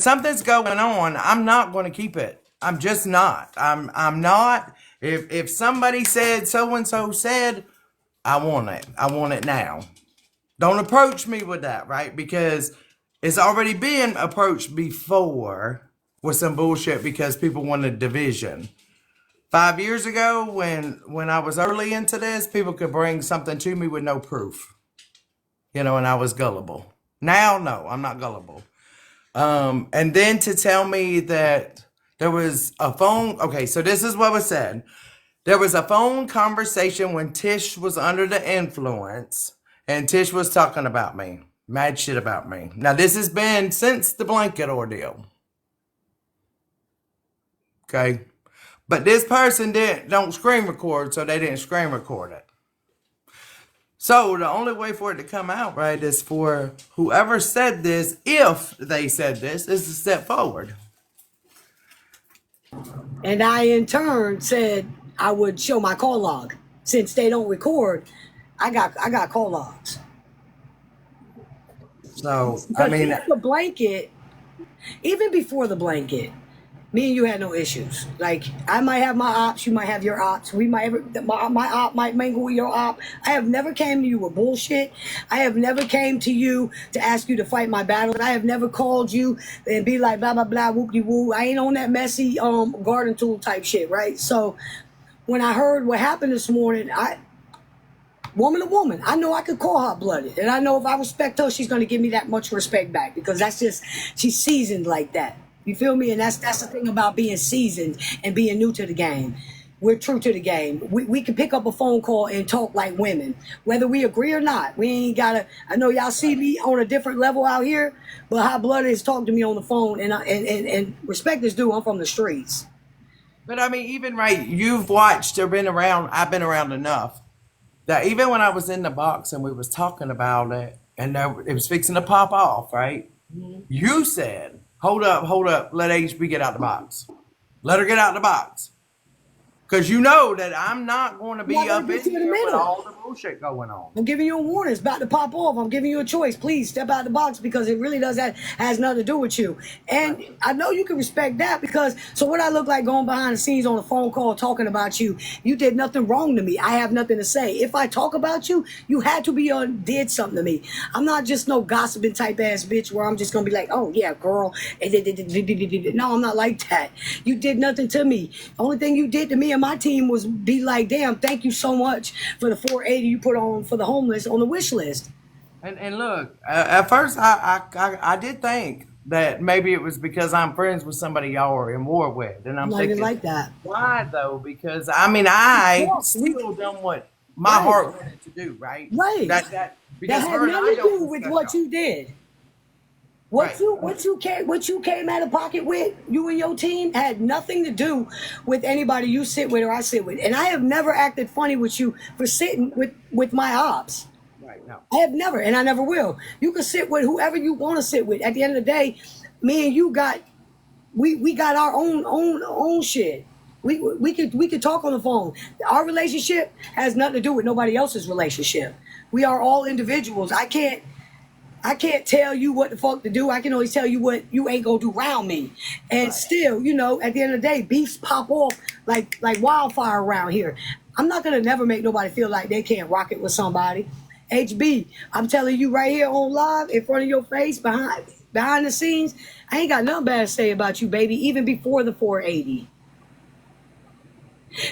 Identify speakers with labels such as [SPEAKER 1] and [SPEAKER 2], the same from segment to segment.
[SPEAKER 1] something's going on, I'm not going to keep it. I'm just not. I'm not. If somebody said so and so said, I want it. I want it now. Don't approach me with that, right? Because it's already been approached before with some bullshit because people wanted division. 5 years ago, when I was early into this, people could bring something to me with no proof, and I was gullible. Now, no, I'm not gullible. And then to tell me that there was a phone. Okay, so this is what was said. There was a phone conversation when Tish was under the influence, and Tish was talking about me, mad shit about me. Now, this has been since the blanket ordeal. Okay. But this person don't screen record, so they didn't screen record it. So the only way for it to come out right is for whoever said this, if they said this, is to step forward.
[SPEAKER 2] And I, in turn, said I would show my call log. Since they don't record, I got call logs.
[SPEAKER 1] So,
[SPEAKER 2] Because the blanket, even before the blanket, me and you had no issues. Like, I might have my ops, you might have your ops. We might my op might mingle with your op. I have never came to you with bullshit. I have never came to you to ask you to fight my battles. I have never called you and be like blah blah blah whoop de woo. I ain't on that messy garden tool type shit, right? So when I heard what happened this morning, woman to woman, I know I could call her blooded, and I know if I respect her, she's gonna give me that much respect back because that's just she's seasoned like that. You feel me? And that's the thing about being seasoned and being new to the game. We're true to the game. We can pick up a phone call and talk like women, whether we agree or not. We ain't gotta. I know y'all see me on a different level out here, but Hot Blooded is talking to me on the phone, and respect is due. I'm from the streets.
[SPEAKER 1] But I mean, even right, you've watched or been around. I've been around enough that even when I was in the box and we was talking about it, and it was fixing to pop off, right? Mm-hmm. You said, hold up, let HB get out the box. Let her get out the box. Because you know that I'm not going to be up in here with all the bullshit going on.
[SPEAKER 2] I'm giving you a warning. It's about to pop off. I'm giving you a choice. Please step out the box because it really has nothing to do with you. And I know you can respect that because, so what I look like going behind the scenes on a phone call talking about you, you did nothing wrong to me. I have nothing to say. If I talk about you, you had to be did something to me. I'm not just no gossiping type ass bitch where I'm just going to be like, oh yeah, girl. No, I'm not like that. You did nothing to me. The only thing you did to me and my team was be like, damn, thank you so much for the 480 you put on for the homeless on the wish list.
[SPEAKER 1] And look, at first I did think that maybe it was because I'm friends with somebody y'all are in war with, and I'm thinking
[SPEAKER 2] like that.
[SPEAKER 1] Why though? Because I mean I still done what my heart wanted to do, right?
[SPEAKER 2] Right.
[SPEAKER 1] That
[SPEAKER 2] had nothing to do with what you did. What you came out of pocket with, you and your team, had nothing to do with anybody you sit with or I sit with. And I have never acted funny with you for sitting with my ops.
[SPEAKER 1] Right, no.
[SPEAKER 2] I have never, and I never will. You can sit with whoever you want to sit with. At the end of the day, me and you we got our own shit. We could talk on the phone. Our relationship has nothing to do with nobody else's relationship. We are all individuals. I can't tell you what the fuck to do. I can always tell you what you ain't gonna do around me. And still, at the end of the day, beefs pop off like wildfire around here. I'm not gonna never make nobody feel like they can't rock it with somebody. HB, I'm telling you right here on live, in front of your face, behind the scenes, I ain't got nothing bad to say about you, baby, even before the 480.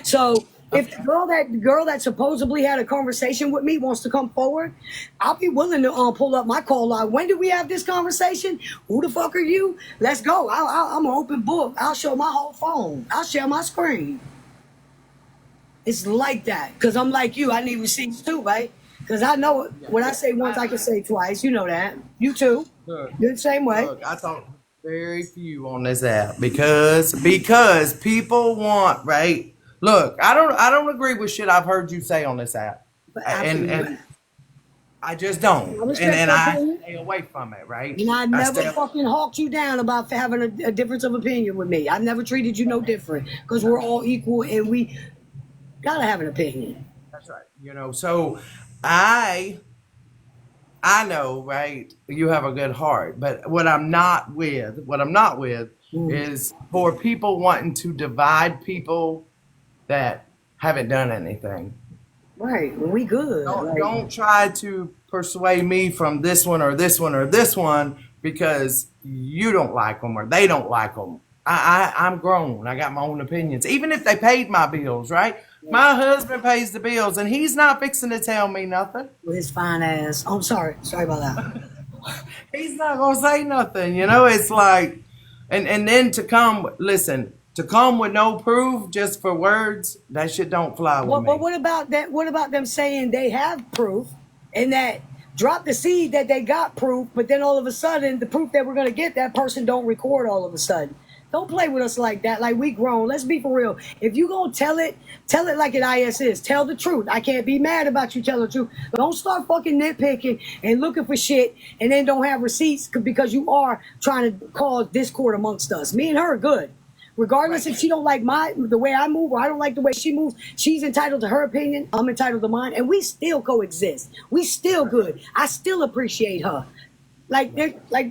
[SPEAKER 2] So if the girl that supposedly had a conversation with me wants to come forward, I'll be willing to pull up my call log. When did we have this conversation? Who the fuck are you? Let's go. I'm an open book. I'll show my whole phone. I'll share my screen. It's like that. Because I'm like you. I need receipts too, right? Because I know when I say once, I can say twice. You know that. You too. Look, you're the same way.
[SPEAKER 1] Look, I talk very few on this app because people want, right? Look, I don't agree with shit I've heard you say on this app, and I just don't, and I stay away from it, right?
[SPEAKER 2] And I never fucking hawked you down about having a difference of opinion with me. I've never treated you no different because we're all equal and we gotta have an opinion.
[SPEAKER 1] That's right. So I I know, right? You have a good heart, but what I'm not with
[SPEAKER 2] Mm.
[SPEAKER 1] is for people wanting to divide people that haven't done anything.
[SPEAKER 2] Right. When we good. Like,
[SPEAKER 1] Don't try to persuade me from this one or this one or this one because you don't like them or they don't like them. I'm grown. I got my own opinions. Even if they paid my bills, right? My husband pays the bills and he's not fixing to tell me nothing.
[SPEAKER 2] with his fine ass. Oh, I'm sorry. Sorry about that.
[SPEAKER 1] He's not gonna say nothing. You know, it's like, and then to come with no proof just for words, that shit don't fly with
[SPEAKER 2] But
[SPEAKER 1] me.
[SPEAKER 2] what about that? What about them saying they have proof and that drop the seed that they got proof, but then all of a sudden the proof that we're gonna get, that person don't record all of a sudden. Don't play with us like that. Like we grown. Let's be for real. If you gonna tell it like it is. Tell the truth. I can't be mad about you telling the truth. Don't start fucking nitpicking and looking for shit and then don't have receipts because you are trying to cause discord amongst us. Me and her are good. Regardless if she don't like the way I move or I don't like the way she moves, she's entitled to her opinion. I'm entitled to mine, and we still coexist. We still good. I still appreciate her. Like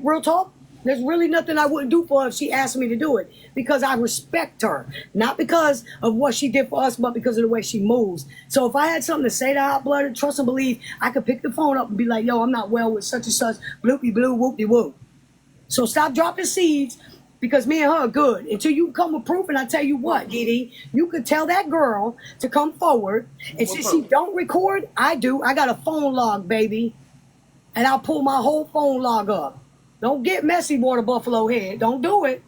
[SPEAKER 2] real talk. There's really nothing I wouldn't do for her if she asked me to do it because I respect her, not because of what she did for us, but because of the way she moves. So if I had something to say to Hot Blooded, trust and believe, I could pick the phone up and be like, "Yo, I'm not well with such and such, bloopy blue, whoopty whoop." So stop dropping seeds because me and her are good. Until you come with proof, and I tell you what, Didi, you could tell that girl to come forward. And since she don't record, I do. I got a phone log, baby. And I'll pull my whole phone log up. Don't get messy, Water Buffalo Head. Don't do it.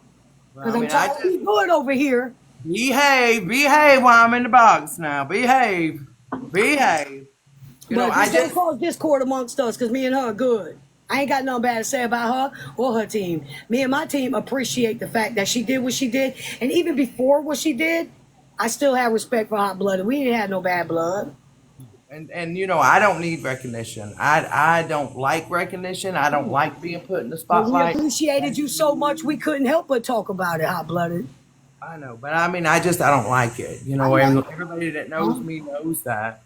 [SPEAKER 2] Because I'm trying to be good over here.
[SPEAKER 1] Behave while I'm in the box now. Behave. You know,
[SPEAKER 2] But
[SPEAKER 1] I
[SPEAKER 2] this don't
[SPEAKER 1] just
[SPEAKER 2] cause discord amongst us because me and her are good. I ain't got nothing bad to say about her or her team. Me and my team appreciate the fact that she did what she did. And even before what she did, I still have respect for Hot Blooded. We ain't had no bad blood.
[SPEAKER 1] and you know, I don't need recognition. I don't like recognition. I don't like being put in the
[SPEAKER 2] But we
[SPEAKER 1] spotlight.
[SPEAKER 2] appreciated you so much we couldn't help but talk about it, Hot Blooded.
[SPEAKER 1] I know, but I mean, I don't like it. You
[SPEAKER 2] I
[SPEAKER 1] know,
[SPEAKER 2] know.
[SPEAKER 1] and everybody that knows me knows that.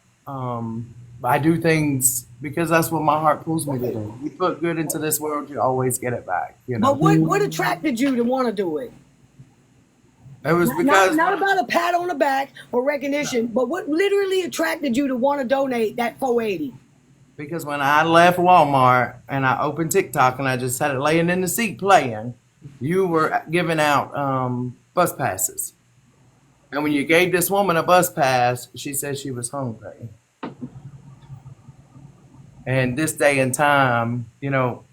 [SPEAKER 1] I do things because that's what my heart pulls me to do. You put good into this world, you always get it back. You
[SPEAKER 2] But
[SPEAKER 1] know,
[SPEAKER 2] what attracted you to want to do it?
[SPEAKER 1] it was
[SPEAKER 2] Not,
[SPEAKER 1] because
[SPEAKER 2] not about a pat on the back or recognition, but what literally attracted you to want to donate that 480?
[SPEAKER 1] because when I left Walmart and I opened TikTok and I just had it laying in the seat playing, you were giving out bus passes. And when you gave this woman a bus pass, she said she was hungry. And this day and time, you know,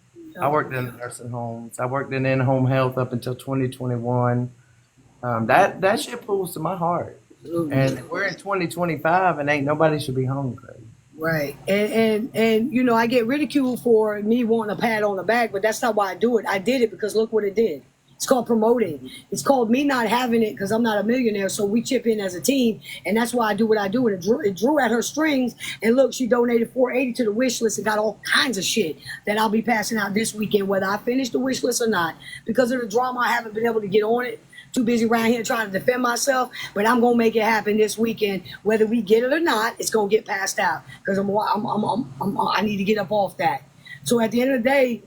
[SPEAKER 1] I worked in nursing homes. I worked in in-home health up until 2021. That shit pulls to my heart. And we're in 2025, and ain't nobody should be hungry.
[SPEAKER 2] Right. And you know, I get ridiculed for me wanting a pat on the back, but that's not why I do it. I did it because look what it did. It's called promoting. It's called me not having it because I'm not a millionaire. So we chip in as a team, and that's why I do what I do. And it drew at her strings. And look, she donated 480 to the wish list and got all kinds of shit that I'll be passing out this weekend, whether I finish the wish list or not. Because of the drama, I haven't been able to get on it. Too busy around here trying to defend myself, but I'm gonna make it happen this weekend, whether we get it or not. It's gonna get passed out because I need to get up off that. So at the end of the day,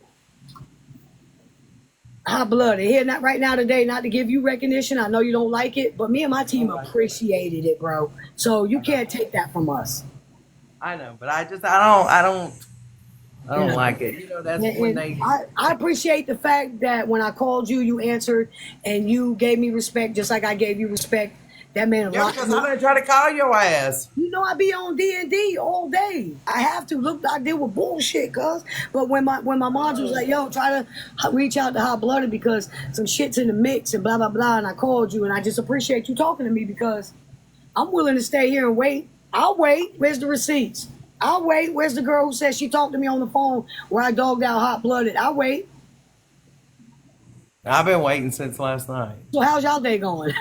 [SPEAKER 2] Hot Blooded here, not right now today, not to give you recognition. I know you don't like it, but me and my team appreciated it, bro. So you can't take that from us.
[SPEAKER 1] I know, but I
[SPEAKER 2] You
[SPEAKER 1] don't
[SPEAKER 2] know.
[SPEAKER 1] like it. You know, that's
[SPEAKER 2] And,
[SPEAKER 1] when
[SPEAKER 2] and
[SPEAKER 1] they.
[SPEAKER 2] I appreciate the fact that when I called you, you answered and you gave me respect, just like I gave you respect. That man
[SPEAKER 1] Yeah,
[SPEAKER 2] rocked
[SPEAKER 1] because
[SPEAKER 2] me.
[SPEAKER 1] I'm gonna try to call your ass.
[SPEAKER 2] You know I be on D&D all day. I have to. Look, I deal with bullshit, cuz. But when my mom was like, yo, try to reach out to Hot Blooded because some shit's in the mix and blah, blah, blah, and I called you, and I just appreciate you talking to me because I'm willing to stay here and wait. I'll wait. Where's the receipts? I'll wait. Where's the girl who said she talked to me on the phone where I dogged out Hot Blooded? I'll wait.
[SPEAKER 1] I've been waiting since last night.
[SPEAKER 2] So how's y'all day going?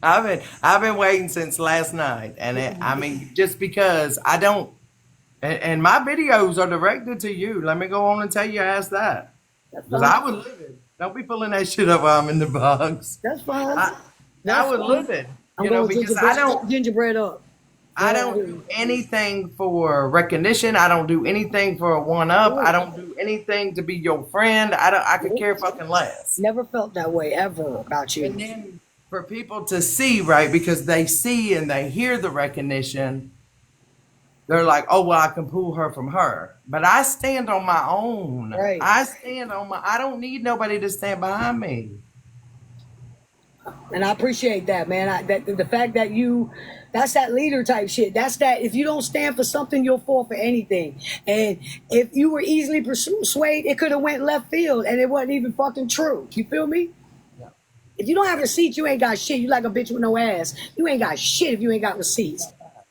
[SPEAKER 1] I've been waiting since last night, and I mean, just because I don't, and my videos are directed to you. Let me go on and tell your ass that,
[SPEAKER 2] That's
[SPEAKER 1] because
[SPEAKER 2] fine.
[SPEAKER 1] I would live it. Don't be pulling that shit up while I'm in the box.
[SPEAKER 2] That's fine.
[SPEAKER 1] I
[SPEAKER 2] That's
[SPEAKER 1] would
[SPEAKER 2] fine.
[SPEAKER 1] live it,
[SPEAKER 2] I'm
[SPEAKER 1] you know,
[SPEAKER 2] going
[SPEAKER 1] because I don't.
[SPEAKER 2] gingerbread up.
[SPEAKER 1] I don't do anything for recognition. I don't do anything for a one up. I don't do anything to be your friend. I could care fucking less.
[SPEAKER 2] Never felt that way ever about you.
[SPEAKER 1] And then for people to see, right, because they see and they hear the recognition, they're like, oh, well, I can pull her from her. But I stand on my own.
[SPEAKER 2] Right.
[SPEAKER 1] I don't need nobody to stand behind me.
[SPEAKER 2] And I appreciate that, man. The fact that that's that leader type shit. That's that if you don't stand for something, you'll fall for anything. And if you were easily persuaded, it could have went left field and it wasn't even fucking true. You feel me?
[SPEAKER 1] Yeah.
[SPEAKER 2] If you don't have receipts, you ain't got shit. You like a bitch with no ass. You ain't got shit if you ain't got receipts.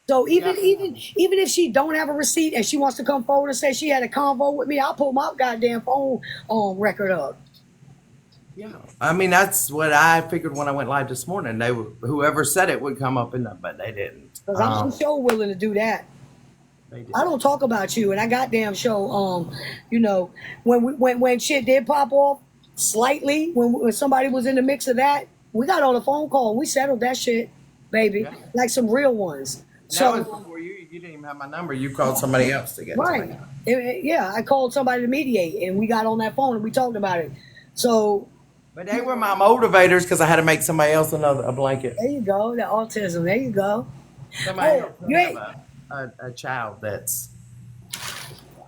[SPEAKER 2] So even if she don't have a receipt and she wants to come forward and say she had a convo with me, I'll pull my goddamn phone record up.
[SPEAKER 1] Yeah, I mean that's what I figured when I went live this morning. Whoever said it would come up in them, but they didn't.
[SPEAKER 2] Because I'm so willing to do that. I don't talk about you, and I goddamn show. You know, when shit did pop off slightly, when somebody was in the mix of that, we got on a phone call and we settled that shit, baby, like some real ones.
[SPEAKER 1] That was before you didn't even have my number. You called somebody else to get
[SPEAKER 2] right. Yeah, I called somebody to mediate, and we got on that phone and we talked about it. So.
[SPEAKER 1] But they were my motivators because I had to make somebody else a blanket.
[SPEAKER 2] There you go, the autism. There you go.
[SPEAKER 1] Somebody else have a child that's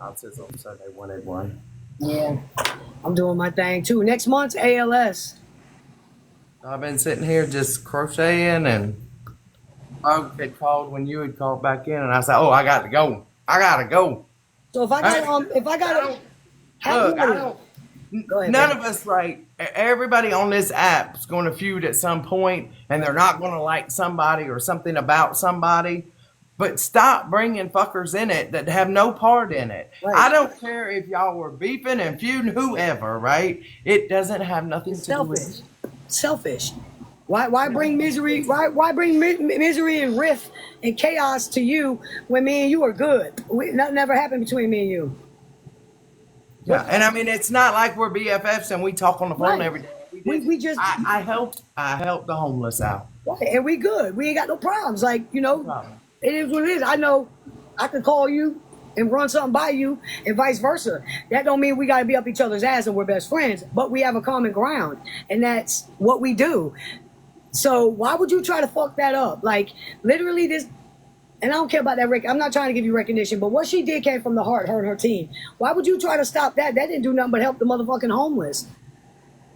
[SPEAKER 1] autism, so they wanted one.
[SPEAKER 2] Yeah, I'm doing my thing too. Next month's ALS.
[SPEAKER 1] I've been sitting here just crocheting, and I had called when you had called back in, and I said, "Oh, I got to go. I got to go."
[SPEAKER 2] So if I got
[SPEAKER 1] None of us, right? Everybody on this app is going to feud at some point, and they're not going to like somebody or something about somebody. But stop bringing fuckers in it that have no part in it. Right. I don't care if y'all were beefing and feuding whoever, right? It doesn't have nothing to do with it.
[SPEAKER 2] Selfish. Why bring misery? Why bring misery and rift and chaos to you when me and you are good? Nothing ever happened between me and you.
[SPEAKER 1] Yeah, and I mean it's not like we're BFFs and we talk on the phone every day.
[SPEAKER 2] We just
[SPEAKER 1] I helped the homeless out.
[SPEAKER 2] Right, and we good. We ain't got no problems. Like, you know, it is what it is. I know I can call you and run something by you and vice versa. That don't mean we gotta be up each other's ass and we're best friends, but we have a common ground, and that's what we do. So why would you try to fuck that up? Like literally this. And I don't care about that. I'm not trying to give you recognition, but what she did came from the heart, her and her team. Why would you try to stop that? That didn't do nothing but help the motherfucking homeless.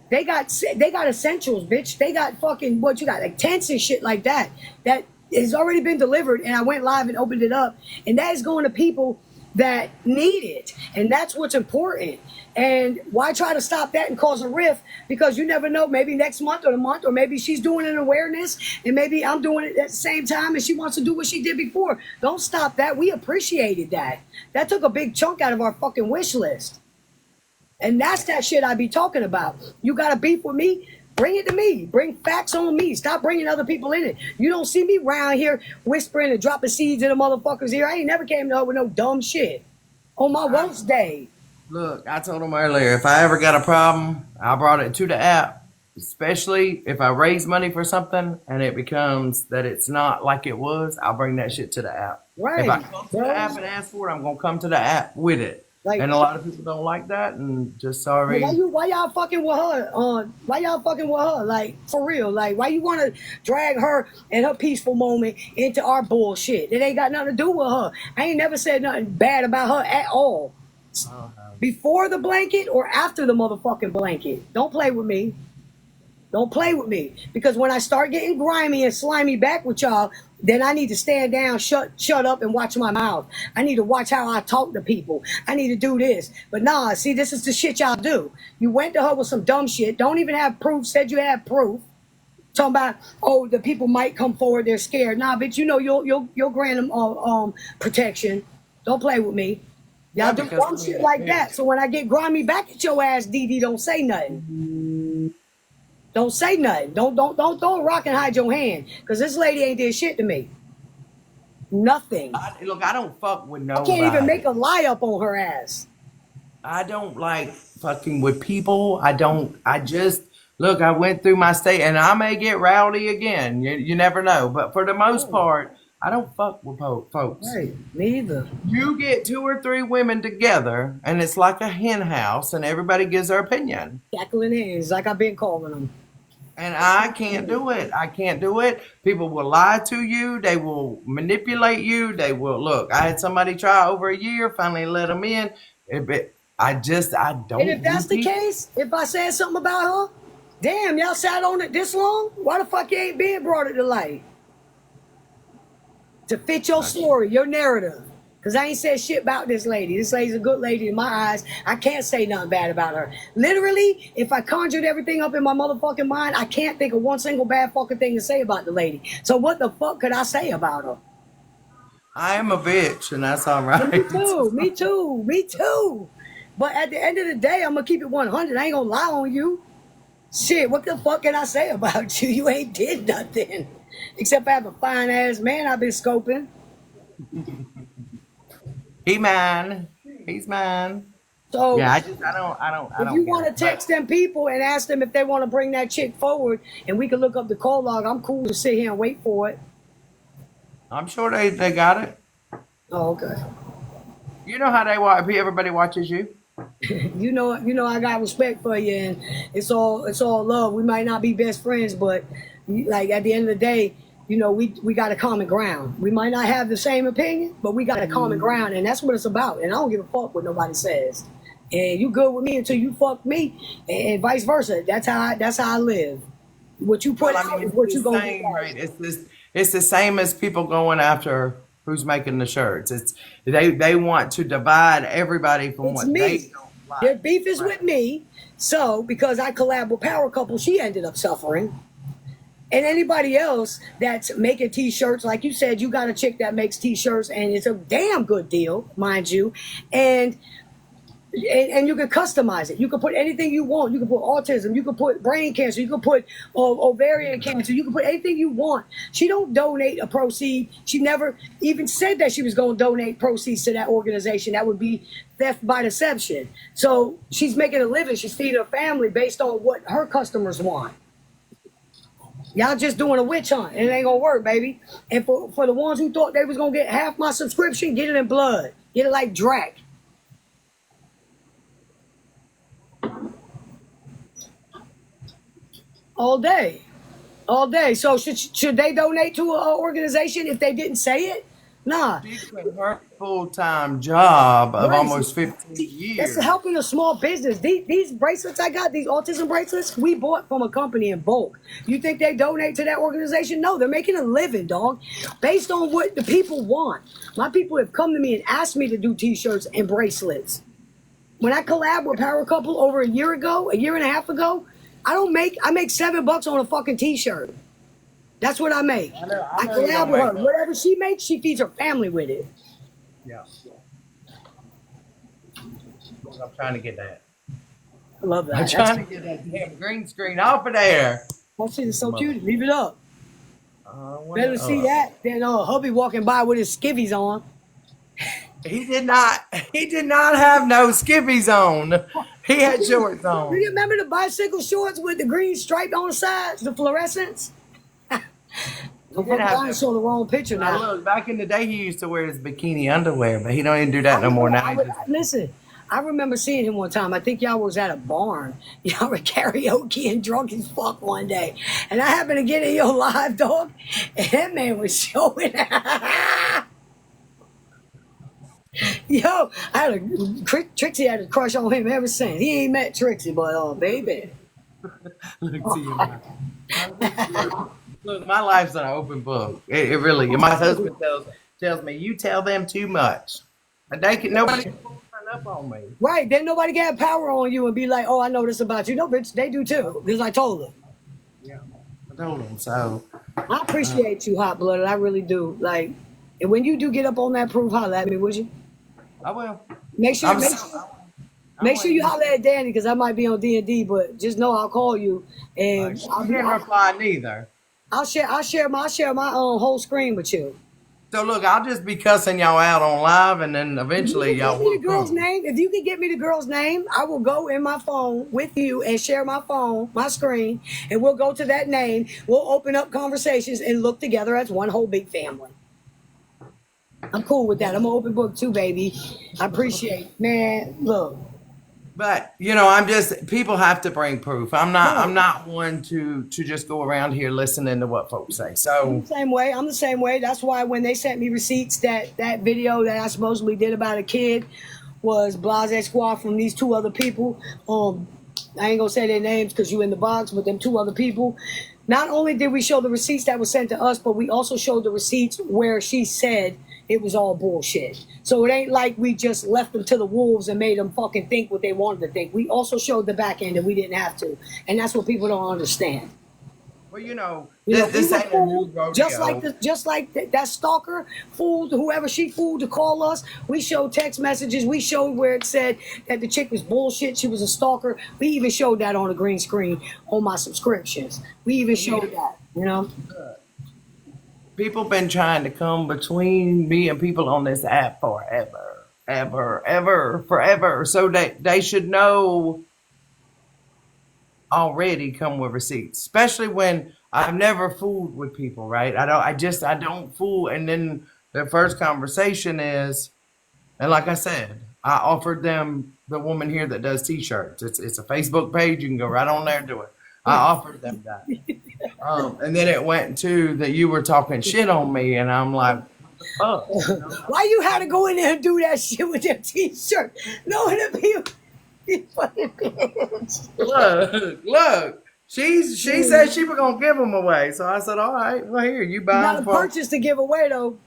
[SPEAKER 2] They got essentials, bitch. They got fucking what you got, like tents and shit like that. That has already been delivered, and I went live and opened it up, and that is going to people that need it, and that's what's important. And why try to stop that and cause a rift? Because you never know, maybe next month or the month, or maybe she's doing an awareness and maybe I'm doing it at the same time and she wants to do what she did before. Don't stop that. We appreciated that. That took a big chunk out of our fucking wish list. And that's that shit I be talking about. You got a beef with me? Bring it to me. Bring facts on me. Stop bringing other people in it. You don't see me around here whispering and dropping seeds in the motherfuckers' ear. I ain't never came to her with no dumb shit. On my worst day.
[SPEAKER 1] Look, I told him earlier, if I ever got a problem, I brought it to the app, especially if I raise money for something and it becomes that it's not like it was, I'll bring that shit to the app.
[SPEAKER 2] Right.
[SPEAKER 1] If I come to the app and ask for it, I'm going to come to the app with it. Like, and a lot of people don't like that, and just sorry.
[SPEAKER 2] Why y'all fucking with her? Why y'all fucking with her? Like, for real. Like, why you want to drag her and her peaceful moment into our bullshit? It ain't got nothing to do with her. I ain't never said nothing bad about her at all. Before the blanket or after the motherfucking blanket. Don't play with me. Don't play with me. Because when I start getting grimy and slimy back with y'all, then I need to stand down, shut up and watch my mouth. I need to watch how I talk to people. I need to do this. But nah, see, this is the shit y'all do. You went to her with some dumb shit. Don't even have proof. Said you had proof. Talking about, oh, the people might come forward. They're scared. Nah, bitch, you know you'll grant them protection. Don't play with me. Y'all do dumb shit like that. So when I get grimy back at your ass, DD, don't say nothing. Don't say nothing. Don't throw a rock and hide your hand. Because this lady ain't did shit to me. Nothing.
[SPEAKER 1] Look, I don't fuck with nobody.
[SPEAKER 2] I can't even make a lie up on her ass.
[SPEAKER 1] I don't like fucking with people. I went through my state, and I may get rowdy again. You never know. But for the most part, I don't fuck with folks.
[SPEAKER 2] Right. Me either.
[SPEAKER 1] You get 2 or 3 women together, and it's like a hen house, and everybody gives their opinion.
[SPEAKER 2] Cackling hands, like I've been calling them.
[SPEAKER 1] And I can't do it. I can't do it. People will lie to you. They will manipulate you. They will look. I had somebody try over a year. Finally let them in. I
[SPEAKER 2] And
[SPEAKER 1] don't
[SPEAKER 2] if
[SPEAKER 1] do
[SPEAKER 2] that's the
[SPEAKER 1] people.
[SPEAKER 2] case, if I said something about her, damn, y'all sat on it this long? Why the fuck you ain't been brought it to light? To fit your story, your narrative. Because I ain't said shit about this lady. This lady's a good lady in my eyes. I can't say nothing bad about her. Literally, if I conjured everything up in my motherfucking mind, I can't think of one single bad fucking thing to say about the lady. So what the fuck could I say about her?
[SPEAKER 1] I am a bitch, and that's all
[SPEAKER 2] And me
[SPEAKER 1] right.
[SPEAKER 2] too, me too, me too. But at the end of the day, I'm gonna keep it 100. I ain't gonna lie on you. Shit, what the fuck can I say about you? You ain't did nothing. Except I have a fine ass man I've been scoping.
[SPEAKER 1] He mine. He's mine.
[SPEAKER 2] So
[SPEAKER 1] Yeah, I
[SPEAKER 2] if
[SPEAKER 1] don't
[SPEAKER 2] you
[SPEAKER 1] get
[SPEAKER 2] want to
[SPEAKER 1] it. But
[SPEAKER 2] text them people and ask them if they want to bring that chick forward and we can look up the call log, I'm cool to sit here and wait for it.
[SPEAKER 1] I'm sure they got it.
[SPEAKER 2] Oh, okay.
[SPEAKER 1] You know how they watch. Everybody watches you.
[SPEAKER 2] You know I got respect for you and it's all love. We might not be best friends, but like at the end of the day, we got a common ground. We might not have the same opinion, but we got a common ground, and that's what it's about. And I don't give a fuck what nobody says. And you good with me until you fuck me, and vice versa. That's how I live. What you put
[SPEAKER 1] Well, I
[SPEAKER 2] out
[SPEAKER 1] mean,
[SPEAKER 2] is
[SPEAKER 1] it's
[SPEAKER 2] what
[SPEAKER 1] the
[SPEAKER 2] you gonna get
[SPEAKER 1] same,
[SPEAKER 2] back.
[SPEAKER 1] right? It's the same as people going after who's making the shirts. It's they want to divide everybody from
[SPEAKER 2] It's
[SPEAKER 1] what they
[SPEAKER 2] me.
[SPEAKER 1] don't
[SPEAKER 2] Their
[SPEAKER 1] like.
[SPEAKER 2] beef is
[SPEAKER 1] Right.
[SPEAKER 2] with me. So because I collab with Power Couple, she ended up suffering. And anybody else that's making t-shirts, like you said, you got a chick that makes t-shirts, and it's a damn good deal, mind you. And and you can customize it. You can put anything you want. You can put autism. You can put brain cancer. You can put ovarian cancer. You can put anything you want. She don't donate a proceed. She never even said that she was going to donate proceeds to that organization. That would be theft by deception. So she's making a living. She's feeding her family based on what her customers want. Y'all just doing a witch hunt. It ain't gonna work, baby. And for the ones who thought they was gonna get half my subscription, get it in blood. Get it like Drac. All day. All day. So should they donate to an organization if they didn't say it? Nah.
[SPEAKER 1] She quit her full-time job of
[SPEAKER 2] Right.
[SPEAKER 1] almost 15
[SPEAKER 2] That's
[SPEAKER 1] years.
[SPEAKER 2] helping a small business. These bracelets I got, these autism bracelets, we bought from a company in bulk. You think they donate to that organization? No, they're making a living, dog, based on what the people want. My people have come to me and asked me to do t-shirts and bracelets. When I collabed with Power Couple over a year and a half ago, I make $7 on a fucking t-shirt. That's what I make.
[SPEAKER 1] I
[SPEAKER 2] I
[SPEAKER 1] know you
[SPEAKER 2] collab
[SPEAKER 1] don't
[SPEAKER 2] with
[SPEAKER 1] make
[SPEAKER 2] her.
[SPEAKER 1] that.
[SPEAKER 2] Whatever she makes, she feeds her family with it.
[SPEAKER 1] Yeah. I'm trying to get that.
[SPEAKER 2] I love that.
[SPEAKER 1] I'm trying to get that damn green screen off of there.
[SPEAKER 2] That shit is so cute. Leave it up.
[SPEAKER 1] What
[SPEAKER 2] Better see that than hubby walking by with his skivvies on.
[SPEAKER 1] He did not. He did not have no skippies on. He had shorts
[SPEAKER 2] Do
[SPEAKER 1] on.
[SPEAKER 2] you remember the bicycle shorts with the green stripe on the sides, the fluorescence? I'm
[SPEAKER 1] did have
[SPEAKER 2] trying to
[SPEAKER 1] them.
[SPEAKER 2] show the wrong picture
[SPEAKER 1] Now
[SPEAKER 2] now.
[SPEAKER 1] look, back in the day, he used to wear his bikini underwear, but he don't even do that no more. Now he just
[SPEAKER 2] Listen, I remember seeing him one time. I think y'all was at a barn. Y'all were karaoke and drunk as fuck one day. And I happened to get in your live, dog. And that man was showing. Yo, Trixie had a crush on him ever since. He ain't met Trixie, but baby.
[SPEAKER 1] look to you. Look, my life's an open book. It really. My husband tells me you tell them too much. Nobody can run up on me.
[SPEAKER 2] Right, then nobody got power on you and be like, oh, I know this about you. No, bitch, they do too. Because I told them.
[SPEAKER 1] Yeah, I told him so.
[SPEAKER 2] I appreciate you, hot blooded. I really do. Like, and when you do get up on that proof, holler at me, would you?
[SPEAKER 1] I will.
[SPEAKER 2] Make sure,
[SPEAKER 1] I'm
[SPEAKER 2] make,
[SPEAKER 1] so,
[SPEAKER 2] make sure you holler at Danny because I might be on D&D, but just know I'll call you and
[SPEAKER 1] she didn't reply neither.
[SPEAKER 2] I'll share my whole screen with you.
[SPEAKER 1] So look, I'll just be cussing y'all out on live, and then eventually
[SPEAKER 2] If you
[SPEAKER 1] y'all
[SPEAKER 2] can get me
[SPEAKER 1] will
[SPEAKER 2] the girl's
[SPEAKER 1] come.
[SPEAKER 2] name, if you can get me the girl's name, I will go in my phone with you and share my phone, my screen, and we'll go to that name. We'll open up conversations and look together as one whole big family. I'm cool with that. I'm an open book too, baby. I appreciate, man. Look,
[SPEAKER 1] But I'm just people have to bring proof. I'm not
[SPEAKER 2] right.
[SPEAKER 1] I'm not one to just go around here listening to what folks say.
[SPEAKER 2] I'm
[SPEAKER 1] So
[SPEAKER 2] the same way. I'm the same way. That's why when they sent me receipts, that video that I supposedly did about a kid was Blase Squad from these two other people. I ain't gonna say their names because you in the box, but them two other people. Not only did we show the receipts that were sent to us, but we also showed the receipts where she said it was all bullshit. So it ain't like we just left them to the wolves and made them fucking think what they wanted to think. We also showed the back end and we didn't have to. And that's what people don't understand.
[SPEAKER 1] well,
[SPEAKER 2] You know,
[SPEAKER 1] this
[SPEAKER 2] we were
[SPEAKER 1] ain't a new
[SPEAKER 2] fooled, just like
[SPEAKER 1] rodeo.
[SPEAKER 2] that stalker fooled whoever she fooled to call us. We showed text messages. We showed where it said that the chick was bullshit. She was a stalker. We even showed that on the green screen on my subscriptions. We even showed that. You know,
[SPEAKER 1] People been trying to come between me and people on this app forever, ever, forever. So they should know already come with receipts, especially when I've never fooled with people, right? I don't fool. And then the first conversation is, and like I said, I offered them the woman here that does t-shirts. It's a Facebook page. You can go right on there and do it. I offered them that. And then it went to that you were talking shit on me, and I'm like, what the fuck?
[SPEAKER 2] why you had to go in there and do that shit with your t-shirt, knowing that people. You fucking bitch.
[SPEAKER 1] Look. She said she was gonna give them away, so I said, all right, well here you
[SPEAKER 2] You
[SPEAKER 1] buy
[SPEAKER 2] got
[SPEAKER 1] them
[SPEAKER 2] a
[SPEAKER 1] from
[SPEAKER 2] purchase to give away though.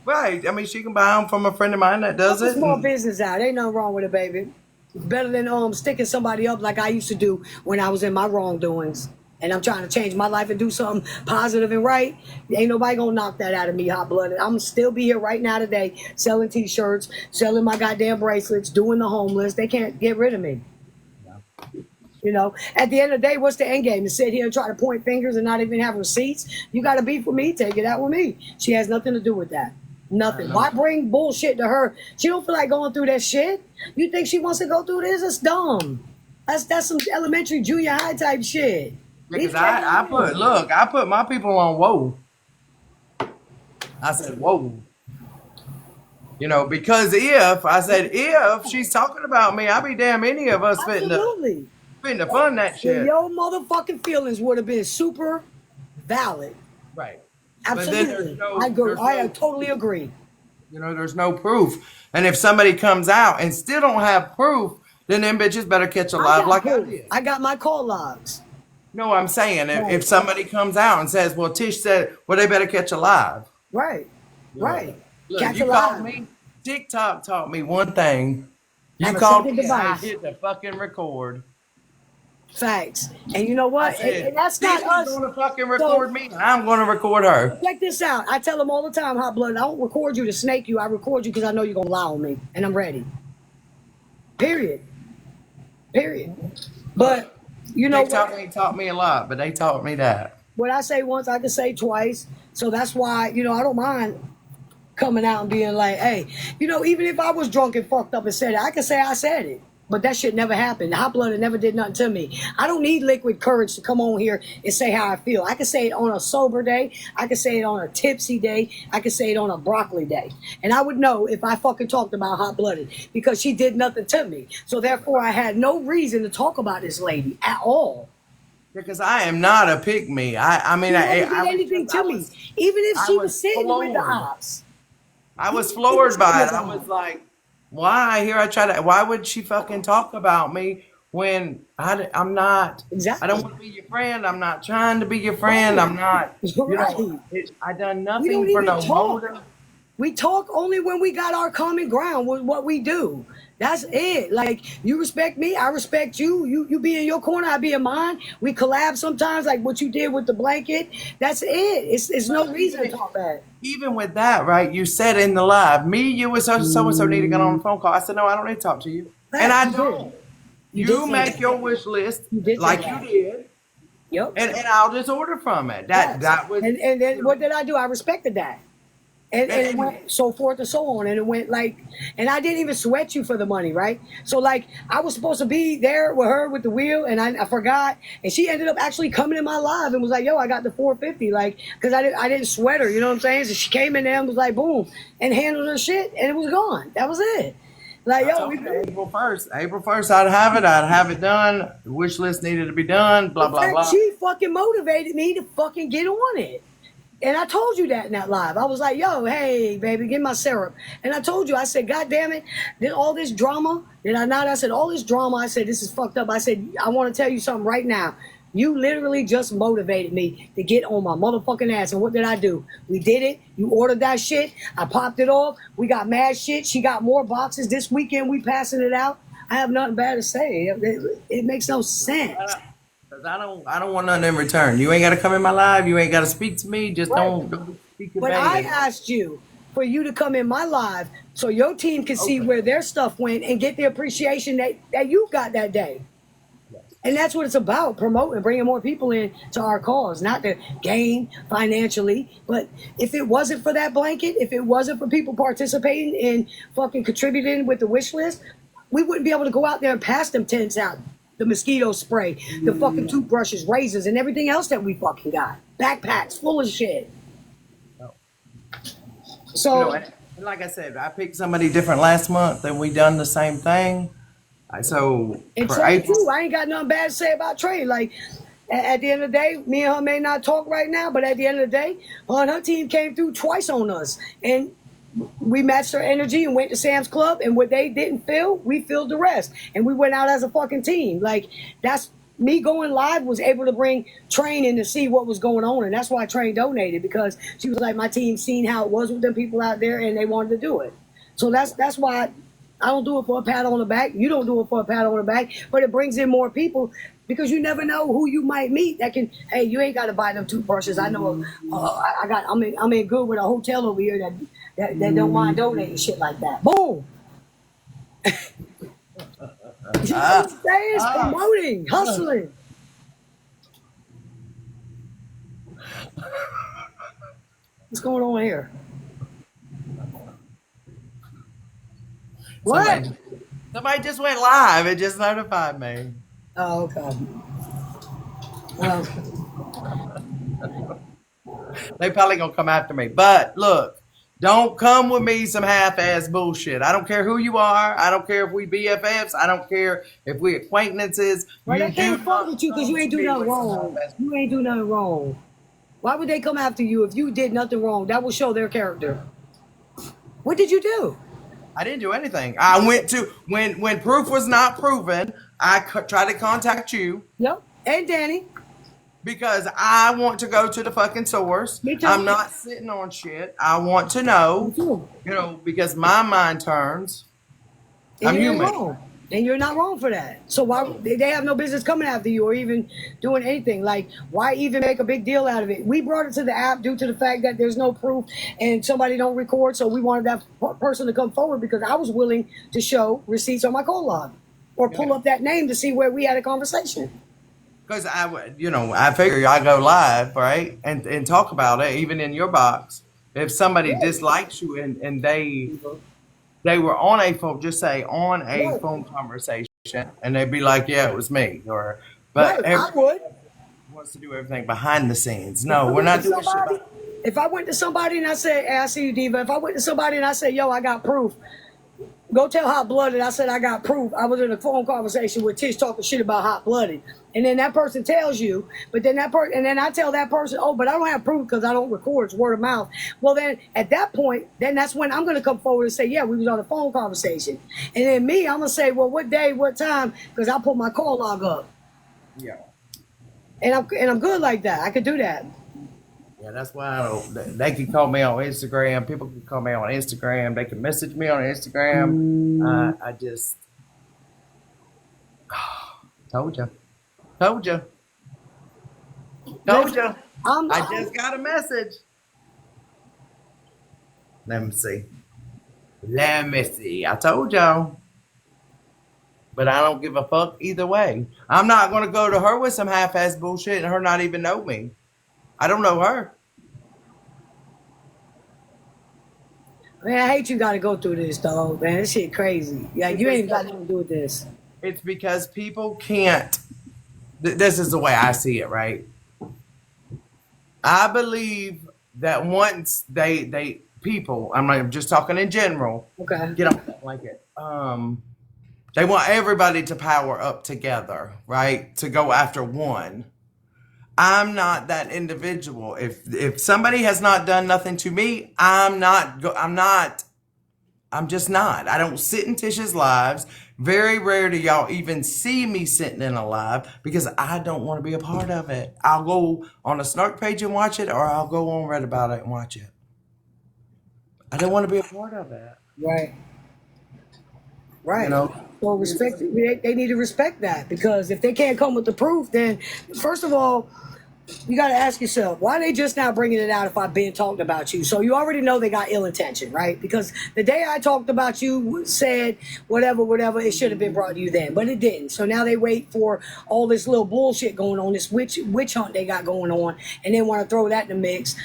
[SPEAKER 1] right. I mean, she can buy them from a friend of mine that does
[SPEAKER 2] Help a
[SPEAKER 1] it.
[SPEAKER 2] small
[SPEAKER 1] And,
[SPEAKER 2] business out. Ain't nothing wrong with it, baby. It's better than sticking somebody up like I used to do when I was in my wrongdoings. And I'm trying to change my life and do something positive and right. Ain't nobody gonna knock that out of me, hot blooded. I'm still be here right now today, selling t-shirts, selling my goddamn bracelets, doing the homeless. They can't get rid of me. You know, at the end of the day, what's the end game? To sit here and try to point fingers and not even have receipts? You got to beef with me, take it out with me. She has nothing to do with that. Nothing. Why bring bullshit to her? She don't feel like going through that shit. You think she wants to go through this? It's dumb. That's some elementary, junior high type shit.
[SPEAKER 1] because I put my people on whoa. I said whoa. Because if she's talking about me, I'll be damn any of us
[SPEAKER 2] Absolutely.
[SPEAKER 1] fitting to fund that
[SPEAKER 2] And
[SPEAKER 1] shit.
[SPEAKER 2] your motherfucking feelings would have been super valid.
[SPEAKER 1] Right. But then
[SPEAKER 2] Absolutely. I agree. I totally agree.
[SPEAKER 1] there's no proof. And if somebody comes out and still don't have proof, then them bitches better catch a live like I did.
[SPEAKER 2] I got my call logs.
[SPEAKER 1] No, I'm saying if somebody comes out and says, well, Tish said, well, they better catch a live.
[SPEAKER 2] Right. Right.
[SPEAKER 1] Look,
[SPEAKER 2] Catch
[SPEAKER 1] you
[SPEAKER 2] a
[SPEAKER 1] called
[SPEAKER 2] live.
[SPEAKER 1] me. TikTok taught me one thing. You
[SPEAKER 2] Have a
[SPEAKER 1] called
[SPEAKER 2] second
[SPEAKER 1] me and I
[SPEAKER 2] device.
[SPEAKER 1] hit the fucking record.
[SPEAKER 2] Facts. And you know
[SPEAKER 1] I
[SPEAKER 2] what?
[SPEAKER 1] said,
[SPEAKER 2] And that's not
[SPEAKER 1] Tish
[SPEAKER 2] us.
[SPEAKER 1] is going to fucking record me. I'm going to record her.
[SPEAKER 2] Check this out. I tell them all the time, hot blood. I don't record you to snake you. I record you because I know you're gonna lie on me, and I'm ready. Period. But you know
[SPEAKER 1] TikTok
[SPEAKER 2] what?
[SPEAKER 1] ain't taught me a lot, but they taught me that.
[SPEAKER 2] What I say once, I can say twice. So that's why I don't mind coming out and being like, hey, even if I was drunk and fucked up and said it, I can say I said it. But that shit never happened. Hot blooded never did nothing to me. I don't need liquid courage to come on here and say how I feel. I can say it on a sober day. I can say it on a tipsy day. I can say it on a broccoli day. And I would know if I fucking talked about hot blooded because she did nothing to me. So therefore, I had no reason to talk about this lady at all.
[SPEAKER 1] Because I am not a pick me. I mean,
[SPEAKER 2] She
[SPEAKER 1] I
[SPEAKER 2] never did anything to me. Even if she was sitting with the ops.
[SPEAKER 1] I was floored by it. I was like, why? Why would she fucking talk about me when I'm not?
[SPEAKER 2] Exactly.
[SPEAKER 1] I don't want to be your friend. I'm not trying to be your friend. I'm not.
[SPEAKER 2] Right.
[SPEAKER 1] I done
[SPEAKER 2] We
[SPEAKER 1] nothing
[SPEAKER 2] don't
[SPEAKER 1] for
[SPEAKER 2] even
[SPEAKER 1] no
[SPEAKER 2] talk.
[SPEAKER 1] motive.
[SPEAKER 2] We talk only when we got our common ground with what we do. That's it. Like, you respect me, I respect you. You be in your corner, I be in mine. We collab sometimes, like what you did with the blanket. That's it. It's no reason to talk bad.
[SPEAKER 1] Even with that, right? You said in the live, me, you, and so and so need to get on the phone call. I said, no, I don't need to talk to you. And I
[SPEAKER 2] You did.
[SPEAKER 1] don't.
[SPEAKER 2] You
[SPEAKER 1] You
[SPEAKER 2] did say
[SPEAKER 1] make
[SPEAKER 2] that.
[SPEAKER 1] your wish list
[SPEAKER 2] You did say
[SPEAKER 1] like
[SPEAKER 2] that.
[SPEAKER 1] you did,
[SPEAKER 2] Yep.
[SPEAKER 1] and I'll just order from it.
[SPEAKER 2] Yes.
[SPEAKER 1] That was
[SPEAKER 2] And then what did I do? I respected that. and it went so forth and so on, and it went like, and I didn't even sweat you for the money, right? So like I was supposed to be there with her with the wheel, and I forgot, and she ended up actually coming in my live and was like, yo, I got the 450, like, because I didn't sweat her, you know what I'm saying? So she came in there and was like, boom, and handled her shit, and it was gone. That was it. Like, yo, we
[SPEAKER 1] April 1st, I'd have it done. The wish list needed to be done, blah, blah, blah.
[SPEAKER 2] She fucking motivated me to fucking get on it. And I told you that in that live. I was like, yo, hey, baby, get my syrup. And I told you, I said, God damn it, did all this drama, did I not? I said, all this drama, I said, this is fucked up. I said, I want to tell you something right now. You literally just motivated me to get on my motherfucking ass. And what did I do? We did it. You ordered that shit. I popped it off. We got mad shit. She got more boxes. This weekend, we passing it out. I have nothing bad to say. It makes no sense.
[SPEAKER 1] Cause I don't want nothing in return. You ain't gotta come in my live. You ain't gotta speak to me. Just
[SPEAKER 2] Right.
[SPEAKER 1] don't speak your
[SPEAKER 2] But I
[SPEAKER 1] bad.
[SPEAKER 2] asked you for you to come in my live so your team can see where their stuff went and get the appreciation that you got that day. And that's what it's about, promoting, bringing more people in to our cause, not to gain financially. But if it wasn't for that blanket, if it wasn't for people participating and fucking contributing with the wish list, we wouldn't be able to go out there and pass them tents out. The mosquito spray, the fucking toothbrushes, razors, and everything else that we fucking got. Backpacks full of shit. So,
[SPEAKER 1] And like I said, I picked somebody different last month, and we done the same thing. So
[SPEAKER 2] and
[SPEAKER 1] for
[SPEAKER 2] Trey
[SPEAKER 1] April,
[SPEAKER 2] too, I ain't got nothing bad to say about Trey. Like, at the end of the day, me and her may not talk right now, but at the end of the day, her and her team came through twice on us. And we matched our energy and went to Sam's Club, and what they didn't feel, we filled the rest. And we went out as a fucking team. Like, that's me going live was able to bring Train in to see what was going on. And that's why Train donated, because she was like, my team seen how it was with them people out there and they wanted to do it. So that's why I don't do it for a pat on the back. You don't do it for a pat on the back, but it brings in more people because you never know who you might meet that can. Hey, you ain't got to buy them toothbrushes. I know. I'm in good with a hotel over here that don't mind donating shit like that. Boom. You know what I'm saying? It's promoting, hustling. What's going on here? What?
[SPEAKER 1] somebody just went live. It just notified me.
[SPEAKER 2] Oh, okay. Well,
[SPEAKER 1] They probably gonna come after me. But look, don't come with me some half-ass bullshit. I don't care who you are. I don't care if we BFFs. I don't care if we acquaintances.
[SPEAKER 2] well,
[SPEAKER 1] You
[SPEAKER 2] they
[SPEAKER 1] do
[SPEAKER 2] can't fuck
[SPEAKER 1] not
[SPEAKER 2] with you because you
[SPEAKER 1] come
[SPEAKER 2] ain't
[SPEAKER 1] to
[SPEAKER 2] do
[SPEAKER 1] me
[SPEAKER 2] nothing
[SPEAKER 1] with some
[SPEAKER 2] wrong.
[SPEAKER 1] half-ass.
[SPEAKER 2] You ain't do nothing wrong. Why would they come after you if you did nothing wrong? That will show their character. What did you do?
[SPEAKER 1] I didn't do anything. I went to when proof was not proven. Tried to contact you
[SPEAKER 2] Yep. And Danny.
[SPEAKER 1] because I want to go to the fucking source.
[SPEAKER 2] Me too.
[SPEAKER 1] I'm not sitting on shit. I want to know,
[SPEAKER 2] Me too.
[SPEAKER 1] because my mind turns.
[SPEAKER 2] And
[SPEAKER 1] I'm
[SPEAKER 2] you ain't
[SPEAKER 1] human.
[SPEAKER 2] wrong. And you're not wrong for that. So why they have no business coming after you or even doing anything? Like, why even make a big deal out of it? We brought it to the app due to the fact that there's no proof and somebody don't record. So we wanted that person to come forward because I was willing to show receipts on my call log or pull up that name to see where we had a conversation.
[SPEAKER 1] Because I figure I go live, right, and talk about it, even in your box. If somebody dislikes you and they were on a phone, just say on a
[SPEAKER 2] Right.
[SPEAKER 1] phone conversation, and they'd be like, "Yeah, it was me,"
[SPEAKER 2] Right.
[SPEAKER 1] but
[SPEAKER 2] I
[SPEAKER 1] everybody
[SPEAKER 2] would.
[SPEAKER 1] wants to do everything behind the scenes. No, we're not doing shit.
[SPEAKER 2] If I went to somebody and I said, hey, I see you, Diva. If I went to somebody and I said, yo, I got proof. Go tell Hot Blooded I said I got proof. I was in a phone conversation with Tish talking shit about Hot Blooded. And then that person tells you, but then and then I tell that person, oh, but I don't have proof because I don't record, it's word of mouth. Well, then at that point, then that's when I'm going to come forward and say, yeah, we was on a phone conversation. And then me, I'm going to say, well, what day, what time? Because I put my call log up.
[SPEAKER 1] Yeah,
[SPEAKER 2] And I'm good like that. I could do that.
[SPEAKER 1] yeah. That's why they can call me on Instagram. People can call me on Instagram. They can message me on Instagram. I just told you. I just got a message. Let me see. I told y'all. But I don't give a fuck either way. I'm not going to go to her with some half-ass bullshit and her not even know me. I don't know her.
[SPEAKER 2] Man, I hate you got to go through this, dog. Man, this shit crazy. Yeah, you ain't got nothing to do with this.
[SPEAKER 1] It's because people can't. This is the way I see it, right? I believe that once they people, I'm not just talking in general,
[SPEAKER 2] Okay.
[SPEAKER 1] get off that blanket. They want everybody to power up together, right? To go after one. I'm not that individual. If somebody has not done nothing to me, I'm just not. I don't sit in Tish's lives. Very rare do y'all even see me sitting in a live because I don't want to be a part of it. I'll go on a Snark page and watch it, or I'll go on Read About It and watch it. I don't want to be a part of it.
[SPEAKER 2] Right. Right.
[SPEAKER 1] You know?
[SPEAKER 2] So respect. They need to respect that, because if they can't come with the proof, then first of all, you got to ask yourself, why they just now bringing it out if I've been talking about you? So you already know they got ill intention, right? Because the day I talked about you, said whatever, it should have been brought to you then, but it didn't. So now they wait for all this little bullshit going on, this witch hunt they got going on, and then want to throw that in the mix.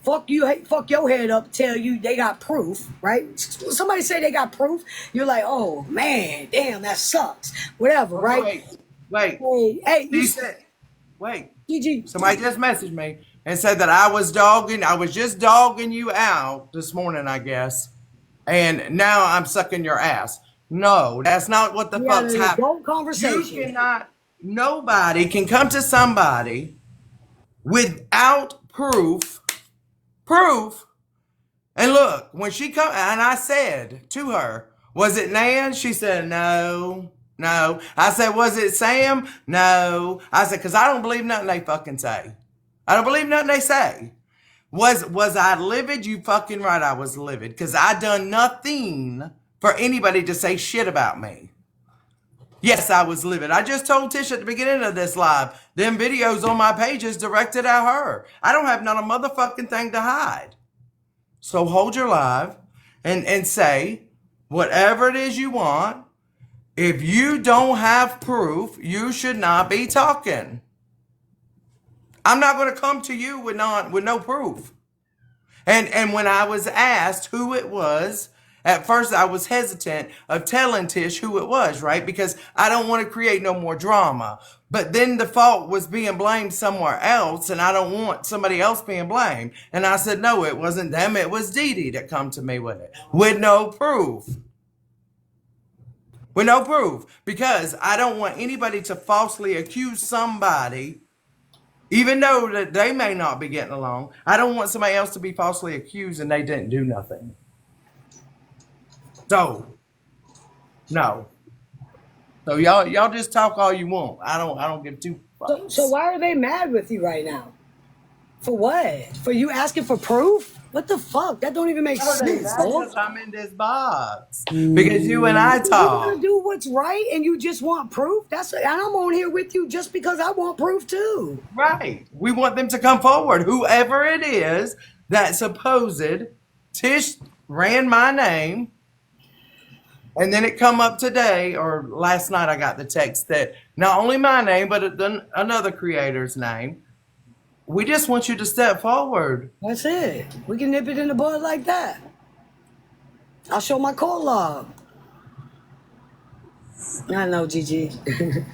[SPEAKER 2] Fuck you, fuck your head up, tell you they got proof, right? Somebody say they got proof, you're like, oh man, damn, that sucks. Whatever, right?
[SPEAKER 1] Wait.
[SPEAKER 2] Hey,
[SPEAKER 1] He said, wait.
[SPEAKER 2] GG.
[SPEAKER 1] Somebody just messaged me and said that I was just dogging you out this morning, I guess. And now I'm sucking your ass. No, that's not what the
[SPEAKER 2] We had
[SPEAKER 1] fuck's
[SPEAKER 2] an
[SPEAKER 1] happening.
[SPEAKER 2] adult conversation.
[SPEAKER 1] Nobody can come to somebody without proof. And look, when she come, and I said to her, was it Nan? She said, no. I said, was it Sam? No. I said, because I don't believe nothing they fucking say. I don't believe nothing they say. Was I livid? You fucking right, I was livid. Because I done nothing for anybody to say shit about me. Yes, I was livid. I just told Tish at the beginning of this live, them videos on my page is directed at her. I don't have not a motherfucking thing to hide. So hold your live and say whatever it is you want. If you don't have proof, you should not be talking. I'm not going to come to you with no proof. And when I was asked who it was, at first I was hesitant of telling Tish who it was, right? Because I don't want to create no more drama. But then the fault was being blamed somewhere else, and I don't want somebody else being blamed. And I said, no, it wasn't them. It was Dee Dee that come to me with it, with no proof. With no proof. Because I don't want anybody to falsely accuse somebody, even though that they may not be getting along. I don't want somebody else to be falsely accused and they didn't do nothing. So, no. So y'all just talk all you want. I don't give two fucks.
[SPEAKER 2] So why are they mad with you right now? For what? For you asking for proof? What the fuck? That don't even make sense, dog.
[SPEAKER 1] Because I'm in this box. Because you and I
[SPEAKER 2] You want
[SPEAKER 1] talk.
[SPEAKER 2] to do what's right and you just want proof? And I'm on here with you just because I want proof too.
[SPEAKER 1] Right. We want them to come forward. Whoever it is that supposed Tish ran my name. And then it come up today, or last night I got the text that not only my name, but another creator's name. We just want you to step forward.
[SPEAKER 2] That's it. We can nip it in the bud like that. I'll show my call log. I know, GG.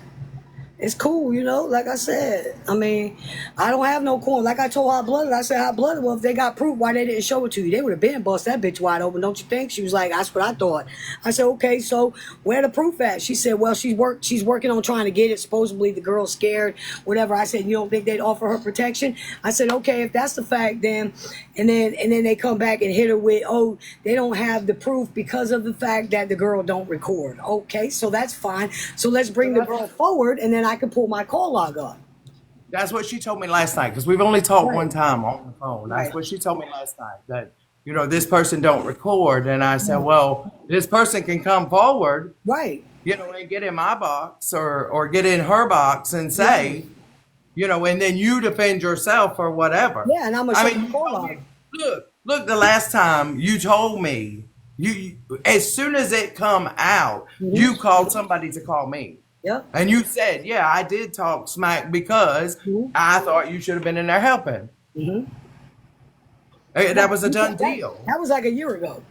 [SPEAKER 2] It's cool, you know, like I said. I mean, I don't have no corn. Like I told Hot Blooded, I said, Hot Blooded, well, if they got proof, why they didn't show it to you? They would have been bust that bitch wide open, don't you think? She was like, that's what I thought. I said, okay, so where the proof at? She said, well, she's working on trying to get it. Supposedly the girl's scared, whatever. I said, you don't think they'd offer her protection? I said, okay, if that's the fact, then, and then they come back and hit her with, oh, they don't have the proof because of the fact that the girl don't record. Okay, so that's fine. So let's bring the girl forward, and then I can pull my call log up.
[SPEAKER 1] That's what she told me last night, because we've only talked
[SPEAKER 2] Right.
[SPEAKER 1] one time on the phone. That's
[SPEAKER 2] Right.
[SPEAKER 1] what she told me last night, that, you know, this person don't record. And I said, well, this person can come forward,
[SPEAKER 2] Right.
[SPEAKER 1] you know, and get in my box or get in her box and say, you know, and then you defend yourself or whatever.
[SPEAKER 2] Yeah, and I'm going to
[SPEAKER 1] I
[SPEAKER 2] show
[SPEAKER 1] mean,
[SPEAKER 2] my call log.
[SPEAKER 1] look, the last time you told me, you as soon as it come out, you called somebody to call me.
[SPEAKER 2] Yep.
[SPEAKER 1] And you said, yeah, I did talk smack because I thought you should have been in there helping. That was a done deal.
[SPEAKER 2] That was like a year ago.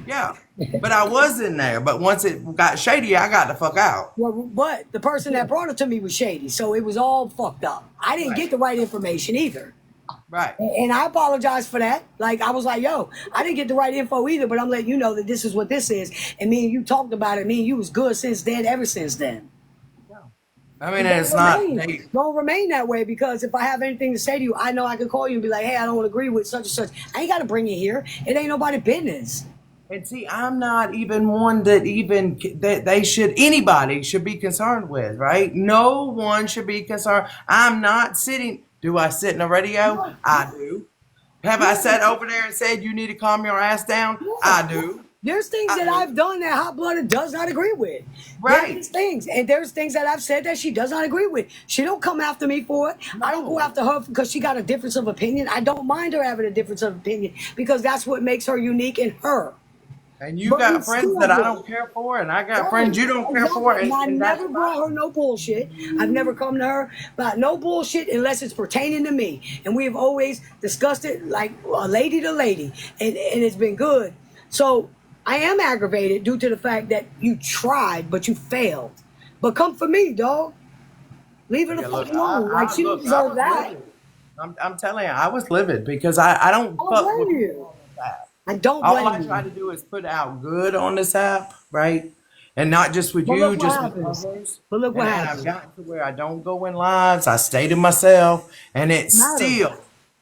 [SPEAKER 1] Yeah, but I was in there. But once it got shady, I got the fuck out.
[SPEAKER 2] Well, but the person that brought it to me was shady, so it was all fucked up. I didn't
[SPEAKER 1] Right.
[SPEAKER 2] get the right information either.
[SPEAKER 1] Right.
[SPEAKER 2] And I apologize for that. Like, I was like, yo, I didn't get the right info either, but I'm letting you know that this is what this is. And me and you talked about it. Me and you was good since then, ever since then.
[SPEAKER 1] I mean, it's not.
[SPEAKER 2] Don't remain that way, because if I have anything to say to you, I know I can call you and be like, hey, I don't agree with such and such. I ain't got to bring you here. It ain't nobody business.
[SPEAKER 1] And see, I'm not even one that they should anybody should be concerned with, right? No one should be concerned. I'm not sitting. Do I sit in the radio? I do. Have I sat over there and said you need to calm your ass down? I do.
[SPEAKER 2] There's things that I've done that Hot Blooded does not agree with.
[SPEAKER 1] Right.
[SPEAKER 2] There's things, and there's things that I've said that she does not agree with. She don't come after me for it. I don't go after her because she got a difference of opinion. I don't mind her having a difference of opinion, because that's what makes her unique in her.
[SPEAKER 1] And you
[SPEAKER 2] But we
[SPEAKER 1] got friends
[SPEAKER 2] still
[SPEAKER 1] that I
[SPEAKER 2] do.
[SPEAKER 1] don't care for, and I got friends you don't care for.
[SPEAKER 2] And I
[SPEAKER 1] And
[SPEAKER 2] never
[SPEAKER 1] that's
[SPEAKER 2] brought her no bullshit. I've never come to her about no bullshit unless it's pertaining to me. And we have always discussed it like a lady to lady. And it's been good. So I am aggravated due to the fact that you tried, but you failed. But come for me, dog. Leave her the
[SPEAKER 1] Yeah,
[SPEAKER 2] fuck
[SPEAKER 1] look,
[SPEAKER 2] alone. Like, she
[SPEAKER 1] look, I
[SPEAKER 2] deserves
[SPEAKER 1] was
[SPEAKER 2] that.
[SPEAKER 1] livid. I'm telling you, I was livid because I don't
[SPEAKER 2] I
[SPEAKER 1] fuck
[SPEAKER 2] don't
[SPEAKER 1] with
[SPEAKER 2] blame you.
[SPEAKER 1] people like that.
[SPEAKER 2] I don't
[SPEAKER 1] All I
[SPEAKER 2] blame
[SPEAKER 1] try
[SPEAKER 2] you.
[SPEAKER 1] to do is put out good on this app, right? And not just with
[SPEAKER 2] But
[SPEAKER 1] you,
[SPEAKER 2] look what
[SPEAKER 1] just with
[SPEAKER 2] happens.
[SPEAKER 1] others.
[SPEAKER 2] But look what
[SPEAKER 1] And I've
[SPEAKER 2] happens.
[SPEAKER 1] gotten to where I don't go in lives. I stay to myself, and it's
[SPEAKER 2] Matter.
[SPEAKER 1] still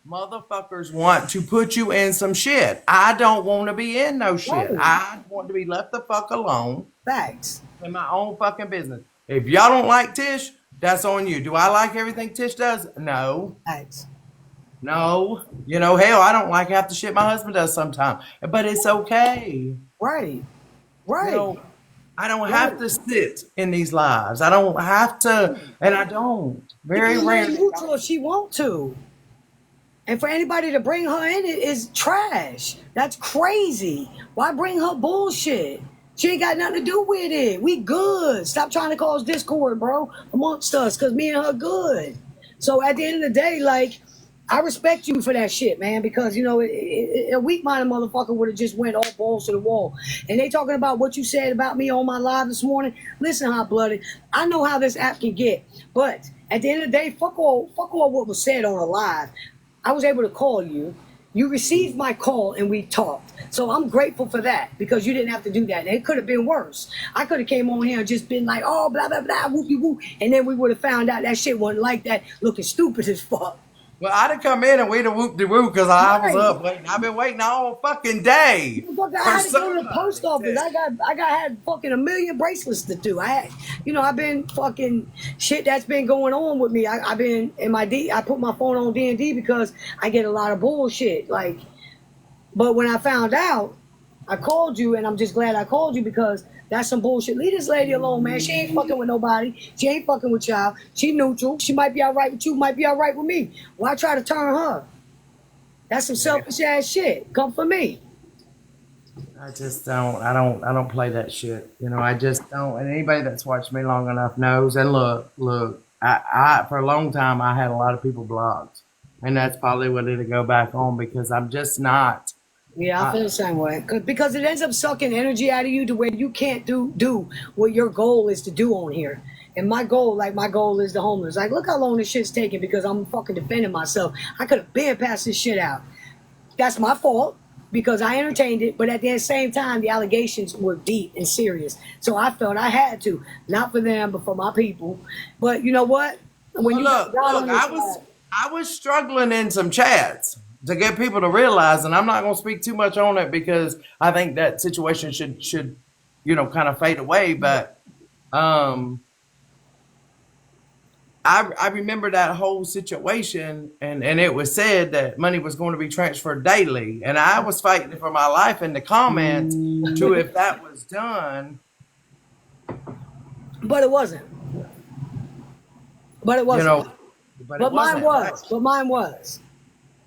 [SPEAKER 1] motherfuckers want to put you in some shit. I don't want to be in no shit.
[SPEAKER 2] Right.
[SPEAKER 1] I want to be left the fuck alone
[SPEAKER 2] Facts.
[SPEAKER 1] in my own fucking business. If y'all don't like Tish, that's on you. Do I like everything Tish does? No.
[SPEAKER 2] Facts.
[SPEAKER 1] No. You know, hell, I don't like half the shit my husband does sometimes. But it's okay.
[SPEAKER 2] Right.
[SPEAKER 1] You
[SPEAKER 2] Right.
[SPEAKER 1] know, I don't have to sit in these lives. I don't have to, and I don't. Very
[SPEAKER 2] Because
[SPEAKER 1] rarely.
[SPEAKER 2] neutral if she want to. And for anybody to bring her in it is trash. That's crazy. Why bring her bullshit? She ain't got nothing to do with it. We good. Stop trying to cause discord, bro, amongst us, because me and her good. So at the end of the day, like, I respect you for that shit, man, because, you know, a weak-minded motherfucker would have just went all balls to the wall. And they talking about what you said about me on my live this morning. Listen, Hot Blooded, I know how this app can get, but at the end of the day, fuck all what was said on a live. I was able to call you. You received my call and we talked. So I'm grateful for that, because you didn't have to do that. And it could have been worse. I could have came on here and just been like, oh, blah, blah, blah, whoopie whoop. And then we would have found out that shit wasn't like that, looking stupid as fuck.
[SPEAKER 1] Well, I'd have come in and we'd have whooped de whoop because I was
[SPEAKER 2] Right.
[SPEAKER 1] up waiting. I've been waiting all fucking day.
[SPEAKER 2] Fuck, I
[SPEAKER 1] for
[SPEAKER 2] had to go to the
[SPEAKER 1] somebody
[SPEAKER 2] post office. I had fucking a million bracelets to do. I've been fucking shit that's been going on with me. I've been in my I put my phone on D&D because I get a lot of bullshit. Like, but when I found out, I called you, and I'm just glad I called you, because that's some bullshit. Leave this lady alone, man. She ain't fucking with nobody. She ain't fucking with y'all. She neutral. She might be all right with you, might be all right with me. Why try to turn her? That's some selfish ass shit. Come for me.
[SPEAKER 1] I just don't. I don't play that shit. You know, I just don't. And anybody that's watched me long enough knows. And look. I for a long time I had a lot of people blocked, and that's probably what it'll go back on, because I'm just not.
[SPEAKER 2] Yeah, I feel the same way. Because it ends up sucking energy out of you to where you can't do what your goal is to do on here. And my goal is the homeless. Like, look how long this shit's taking because I'm fucking defending myself. I could have been passed this shit out. That's my fault because I entertained it. But at the same time, the allegations were deep and serious. So I felt I had to, not for them, but for my people. But you know what? When you
[SPEAKER 1] Look,
[SPEAKER 2] got on this
[SPEAKER 1] I was struggling in some chats to get people to realize, and I'm not going to speak too much on it because I think that situation should kind of fade away. But I remember that whole situation, and it was said that money was going to be transferred daily, and I was fighting for my life in the comments to if that was done.
[SPEAKER 2] but it wasn't. But it wasn't.
[SPEAKER 1] You know,
[SPEAKER 2] but
[SPEAKER 1] it
[SPEAKER 2] mine
[SPEAKER 1] wasn't,
[SPEAKER 2] was.
[SPEAKER 1] right?
[SPEAKER 2] But mine was.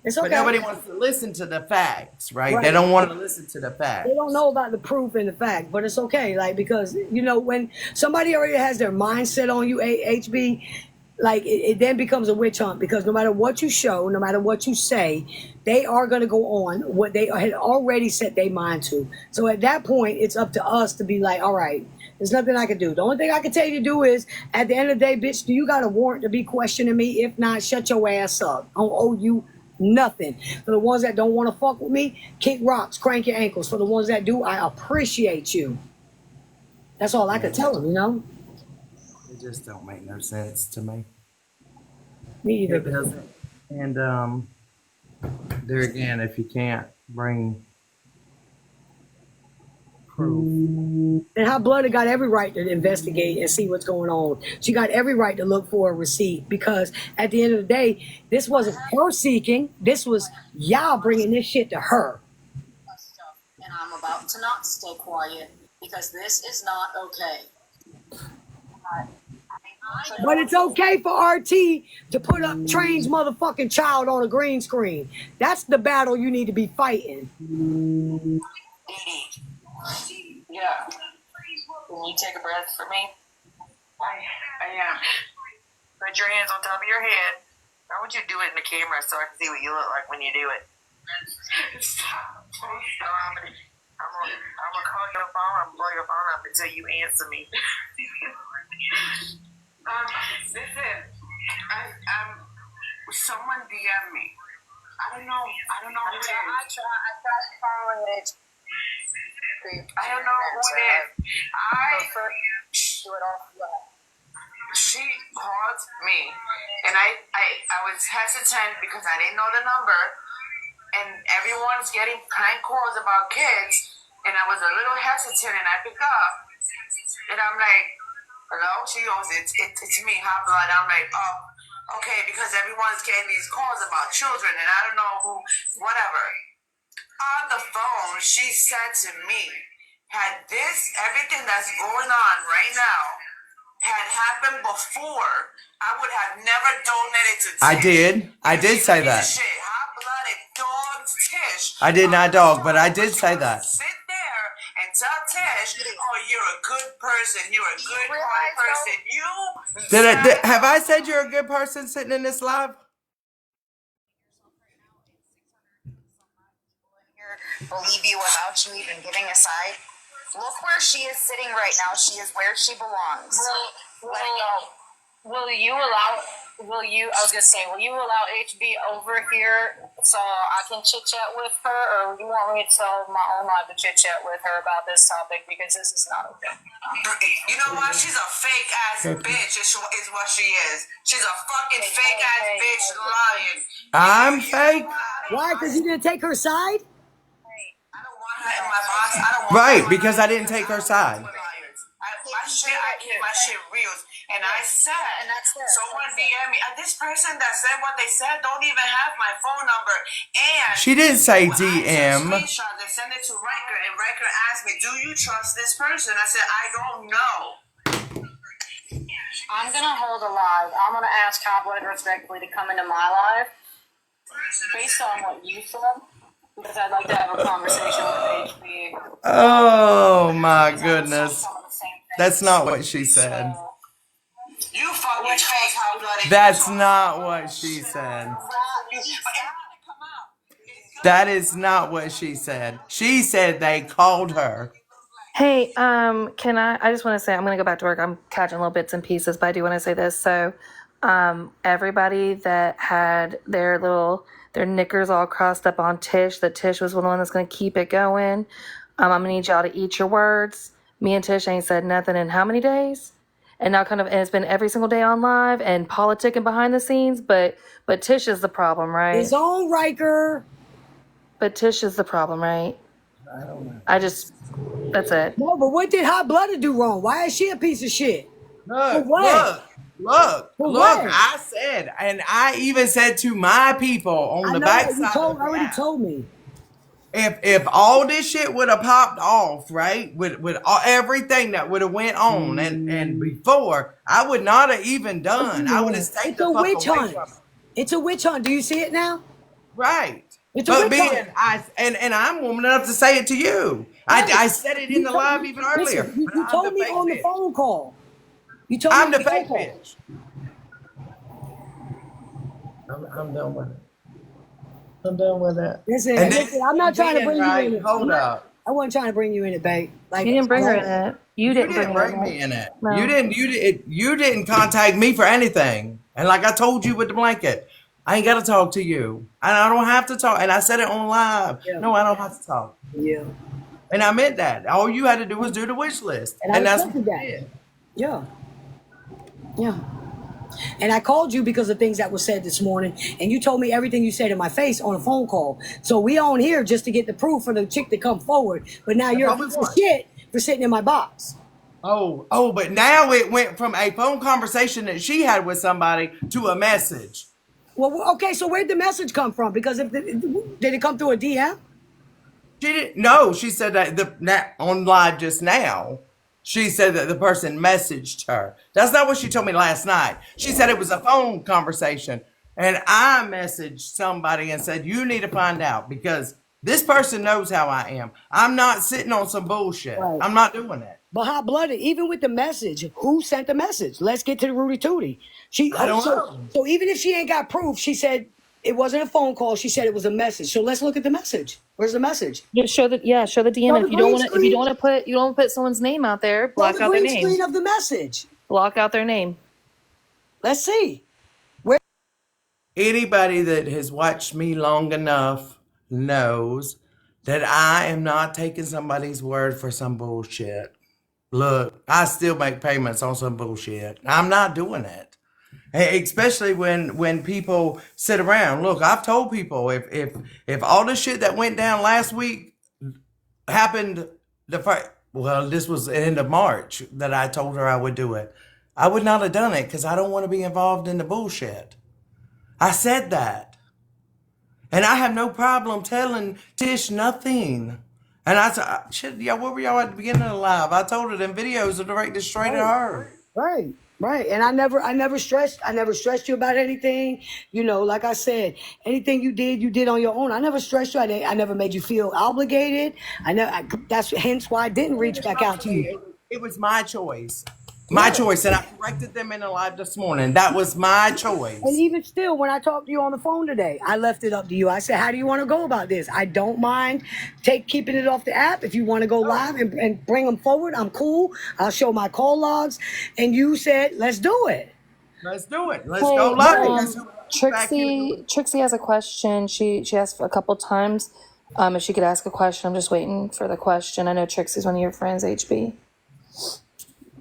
[SPEAKER 2] It's okay.
[SPEAKER 1] But nobody wants to listen to the facts, right?
[SPEAKER 2] Right.
[SPEAKER 1] They don't want to listen to the facts.
[SPEAKER 2] They don't know about the proof and the fact, but it's okay. Like, because, when somebody already has their mindset on you, HB, Like it then becomes a witch hunt because no matter what you show, no matter what you say, they are going to go on what they had already set their mind to. So at that point, it's up to us to be like, all right, there's nothing I can do. The only thing I can tell you to do is, at the end of the day, bitch, do you got a warrant to be questioning me? If not, shut your ass up. I don't owe you nothing. For the ones that don't want to fuck with me, kick rocks, crank your ankles. For the ones that do, I appreciate you. That's all I could tell them, you know?
[SPEAKER 1] It just don't make no sense to me.
[SPEAKER 2] Me either.
[SPEAKER 1] It doesn't. And there again, if you can't bring proof,
[SPEAKER 2] And Hot Blooded got every right to investigate and see what's going on. She got every right to look for a receipt because at the end of the day, this wasn't her seeking. This was y'all bringing this shit to her.
[SPEAKER 3] And I'm about to not stay quiet because this is not okay.
[SPEAKER 2] But it's okay for RT to put up Train's motherfucking child on a green screen. That's the battle you need to be fighting.
[SPEAKER 3] Yeah. Can you take a breath for me? I am. Put your hands on top of your head. Why would you do it in the camera so I can see what you look like when you do it? Stop. I'm gonna call your phone. I'm gonna blow your phone up until you answer me. Listen, someone DM me. I don't know who it is. I tried following it. I don't know who it is. She called me, and I was hesitant because I didn't know the number, and everyone's getting prank calls about kids, and I was a little hesitant, and I pick up, and I'm like, hello? She goes, it's me, Hot Blood. I'm like, oh, okay, because everyone's getting these calls about children, and I don't know who, whatever. On the phone, she said to me, had everything that's going on right now, had happened before, I would have never donated to Tish.
[SPEAKER 1] I did say that.
[SPEAKER 3] Shit, hot-blooded dog Tish.
[SPEAKER 1] I did not dog, but I did say that.
[SPEAKER 3] Sit there and tell Tish, oh, you're a good person. You're a good heart person.
[SPEAKER 1] Have I said you're a good person sitting in this live?
[SPEAKER 4] Believe you without you even giving a side. Look where she is sitting right now. She is where she belongs.
[SPEAKER 3] Will you allow HB over here so I can chit chat with her, or you want me to tell my own life to chit chat with her about this topic because this is not okay? You know what? She's a fake ass bitch. Is what she is. She's a fucking fake ass bitch lying.
[SPEAKER 1] I'm fake.
[SPEAKER 2] Why? Because you didn't take her side?
[SPEAKER 3] In my box, I don't want
[SPEAKER 1] Right, because I didn't take her side.
[SPEAKER 3] I keep my shit real. And I said, someone DM me. This person that said what they said don't even have my phone number. And
[SPEAKER 1] She didn't say
[SPEAKER 3] when
[SPEAKER 1] DM.
[SPEAKER 3] I screenshot, they sent it to Riker, and Riker asked me, do you trust this person? I said, I don't know. I'm going to hold a live. I'm going to ask Hotblood respectfully to come into my live based on what you said. Because I'd like to have a conversation with HB.
[SPEAKER 1] Oh my goodness. That's not what she said.
[SPEAKER 3] You fucking fake hot-blooded.
[SPEAKER 1] That's not what she said. That is not what she said. She said they called her.
[SPEAKER 5] Hey, can I just want to say, I'm going to go back to work. I'm catching little bits and pieces, but I do want to say this. So, everybody that had their knickers all crossed up on Tish, that Tish was the one that's going to keep it going. I'm going to need y'all to eat your words. Me and Tish ain't said nothing in how many days? And now and it's been every single day on live and politicking behind the scenes, but Tish is the problem, right?
[SPEAKER 2] His own Riker.
[SPEAKER 5] But Tish is the problem, right?
[SPEAKER 1] I don't know.
[SPEAKER 5] That's it.
[SPEAKER 2] No, but what did Hot Blooded do wrong? Why is she a piece of shit?
[SPEAKER 1] Look,
[SPEAKER 2] what?
[SPEAKER 1] look.
[SPEAKER 2] what?
[SPEAKER 1] I said, and I even said to my people on the backside.
[SPEAKER 2] You already told me.
[SPEAKER 1] If all this shit would have popped off, right, with everything that would have went on and before, I would not have even done. I would have stayed
[SPEAKER 2] It's
[SPEAKER 1] the
[SPEAKER 2] a
[SPEAKER 1] fuck
[SPEAKER 2] witch
[SPEAKER 1] away
[SPEAKER 2] hunt.
[SPEAKER 1] from it.
[SPEAKER 2] It's a witch hunt. Do you see it now?
[SPEAKER 1] Right.
[SPEAKER 2] It's a
[SPEAKER 1] But
[SPEAKER 2] witch
[SPEAKER 1] being
[SPEAKER 2] hunt.
[SPEAKER 1] and I'm woman enough to say it to you. I said it in the live even earlier.
[SPEAKER 2] Listen, you
[SPEAKER 1] But I'm
[SPEAKER 2] told
[SPEAKER 1] the
[SPEAKER 2] me
[SPEAKER 1] fake
[SPEAKER 2] on the
[SPEAKER 1] bitch.
[SPEAKER 2] phone call. You told
[SPEAKER 1] I'm
[SPEAKER 2] me
[SPEAKER 1] the
[SPEAKER 2] on
[SPEAKER 1] fake
[SPEAKER 2] phone
[SPEAKER 1] bitch. I'm done with it. I'm done with it.
[SPEAKER 2] Listen,
[SPEAKER 1] And
[SPEAKER 2] listen, I'm not trying to
[SPEAKER 1] then,
[SPEAKER 2] bring you
[SPEAKER 1] right,
[SPEAKER 2] in it.
[SPEAKER 1] hold up.
[SPEAKER 2] I wasn't trying to bring you in it, babe. Like,
[SPEAKER 5] You didn't bring her in
[SPEAKER 2] I-
[SPEAKER 5] it. You
[SPEAKER 1] You
[SPEAKER 5] didn't
[SPEAKER 1] didn't
[SPEAKER 5] bring her
[SPEAKER 1] bring
[SPEAKER 5] in
[SPEAKER 1] me
[SPEAKER 5] it.
[SPEAKER 1] in it.
[SPEAKER 5] No.
[SPEAKER 1] You didn't contact me for anything. And like I told you with the blanket, I ain't got to talk to you. And I don't have to talk. And I said it on live.
[SPEAKER 2] Yeah.
[SPEAKER 1] No, I don't have to talk.
[SPEAKER 2] yeah,
[SPEAKER 1] And I meant that. All you had to do was do the wish list.
[SPEAKER 2] And I
[SPEAKER 1] And that's
[SPEAKER 2] respected
[SPEAKER 1] what
[SPEAKER 2] that.
[SPEAKER 1] you did.
[SPEAKER 2] yeah, yeah. And I called you because of things that were said this morning, and you told me everything you said in my face on a phone call. So we on here just to get the proof for the chick to come forward. But now you're a
[SPEAKER 1] all we
[SPEAKER 2] piece of
[SPEAKER 1] want.
[SPEAKER 2] shit for sitting in my box.
[SPEAKER 1] Oh, but now it went from a phone conversation that she had with somebody to a message.
[SPEAKER 2] Well, okay, so where'd the message come from? Because did it come through a DM?
[SPEAKER 1] She didn't. No, she said that on live just now. She said that the person messaged her. That's not what she told me last night. She said it was a phone conversation, and I messaged somebody and said you need to find out because this person knows how I am. I'm not sitting on some bullshit.
[SPEAKER 2] Right.
[SPEAKER 1] I'm not doing that.
[SPEAKER 2] But hot blooded, even with the message, who sent the message? Let's get to the Rudy Tootie.
[SPEAKER 1] I don't know.
[SPEAKER 2] So even if she ain't got proof, she said it wasn't a phone call. She said it was a message. So let's look at the message. Where's the message?
[SPEAKER 5] Just show the DM.
[SPEAKER 2] Show
[SPEAKER 5] If
[SPEAKER 2] the
[SPEAKER 5] you don't
[SPEAKER 2] green
[SPEAKER 5] want to, if you don't want to put someone's name out there,
[SPEAKER 2] Show
[SPEAKER 5] block
[SPEAKER 2] the
[SPEAKER 5] out their
[SPEAKER 2] green
[SPEAKER 5] name.
[SPEAKER 2] screen of the message.
[SPEAKER 5] Block out their name.
[SPEAKER 2] Let's see.
[SPEAKER 1] Anybody that has watched me long enough knows that I am not taking somebody's word for some bullshit. Look, I still make payments on some bullshit. I'm not doing it. Especially when people sit around. Look, I've told people if all the shit that went down last week happened this was the end of March that I told her I would do it. I would not have done it because I don't want to be involved in the bullshit. I said that. And I have no problem telling Tish nothing. And I said, shit, y'all, where were y'all at the beginning of the live? I told her them videos are directed straight at her.
[SPEAKER 2] Right. And I never stressed you about anything. You know, like I said, anything you did on your own. I never stressed you. I never made you feel obligated. That's hence why I didn't reach back out to you.
[SPEAKER 1] It was my choice. My choice. And I corrected them in the live this morning. That was my choice.
[SPEAKER 2] And even still, when I talked to you on the phone today, I left it up to you. I said, how do you want to go about this? I don't mind keeping it off the app. If you want to go live and bring them forward, I'm cool. I'll show my call logs. And you said, let's do it.
[SPEAKER 1] Let's do it. Let's
[SPEAKER 5] Hey,
[SPEAKER 1] go live.
[SPEAKER 5] Trixie has a question. She asked a couple times if she could ask a question. I'm just waiting for the question. I know Trixie's one of your friends, HB.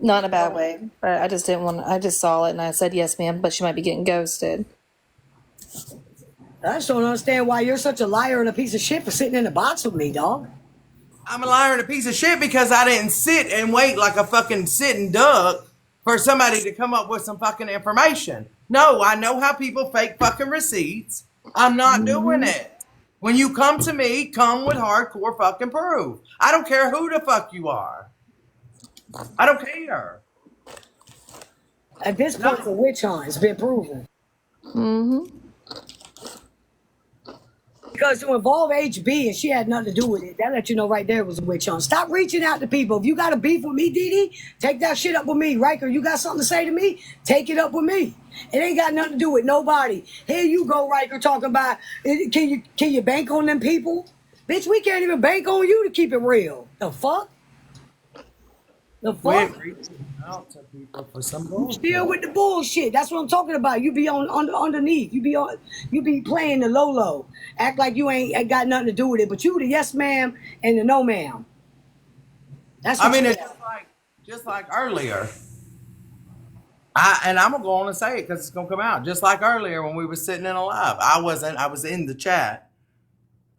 [SPEAKER 5] Not in a bad way, but I just didn't want. I just saw it and I said yes, ma'am. But she might be getting ghosted.
[SPEAKER 2] I just don't understand why you're such a liar and a piece of shit for sitting in the box with me, dog.
[SPEAKER 1] I'm a liar and a piece of shit because I didn't sit and wait like a fucking sitting duck for somebody to come up with some fucking information. No, I know how people fake fucking receipts. I'm not doing it. When you come to me, come with hardcore fucking proof. I don't care who the fuck you are. I don't care.
[SPEAKER 2] At this point, it's a witch hunt. It's been proven. Because to involve HB and she had nothing to do with it, that let you know right there it was a witch hunt. Stop reaching out to people. If you got a beef with me, Didi, take that shit up with me. Riker, you got something to say to me? Take it up with me. It ain't got nothing to do with nobody. Here you go, Riker, talking about can you bank on them people? Bitch, we can't even bank on you to keep it real. The fuck? The
[SPEAKER 1] We're
[SPEAKER 2] fuck?
[SPEAKER 1] reaching out to people for some bullshit.
[SPEAKER 2] Still with the bullshit. That's what I'm talking about. You be underneath. You be playing the low. Act like you ain't got nothing to do with it. But you the yes ma'am and the no ma'am. That's what
[SPEAKER 1] It's just like earlier. I'm gonna go on and say it because it's gonna come out. Just like earlier when we were sitting in a live, I was in the chat,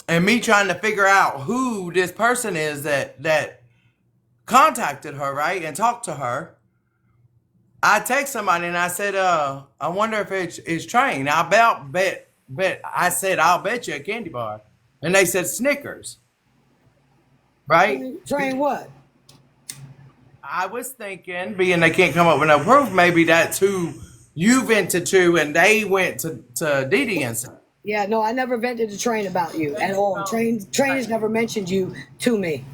[SPEAKER 1] and me trying to figure out who this person is that contacted her, right, and talked to her. I text somebody and I said, I wonder if it's Train. I said, I'll bet you a candy bar, and they said Snickers, right?
[SPEAKER 2] Train what?
[SPEAKER 1] I was thinking, being they can't come up with no proof, maybe that's who you vented to, and they went to Didi and stuff.
[SPEAKER 2] Yeah, no, I never vented to Train about you at all. Train has never mentioned you to me.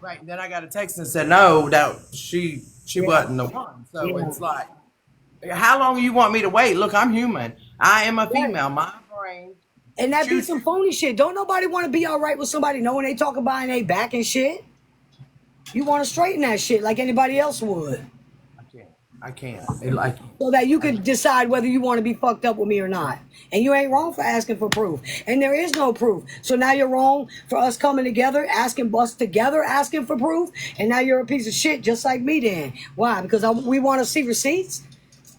[SPEAKER 1] Right. Then I got a text and said, no, that she wasn't the one. So it's like, how long you want me to wait? Look, I'm human. I am a female. My brain.
[SPEAKER 2] And that be
[SPEAKER 1] Shoot.
[SPEAKER 2] some phony shit. Don't nobody want to be all right with somebody knowing they talking behind their back and shit. You want to straighten that shit like anybody else would.
[SPEAKER 1] I can't. Like,
[SPEAKER 2] So that you can decide whether you want to be fucked up with me or not. And you ain't wrong for asking for proof. And there is no proof. So now you're wrong for us coming together, asking us together, asking for proof. And now you're a piece of shit just like me then. Why? Because we want to see receipts?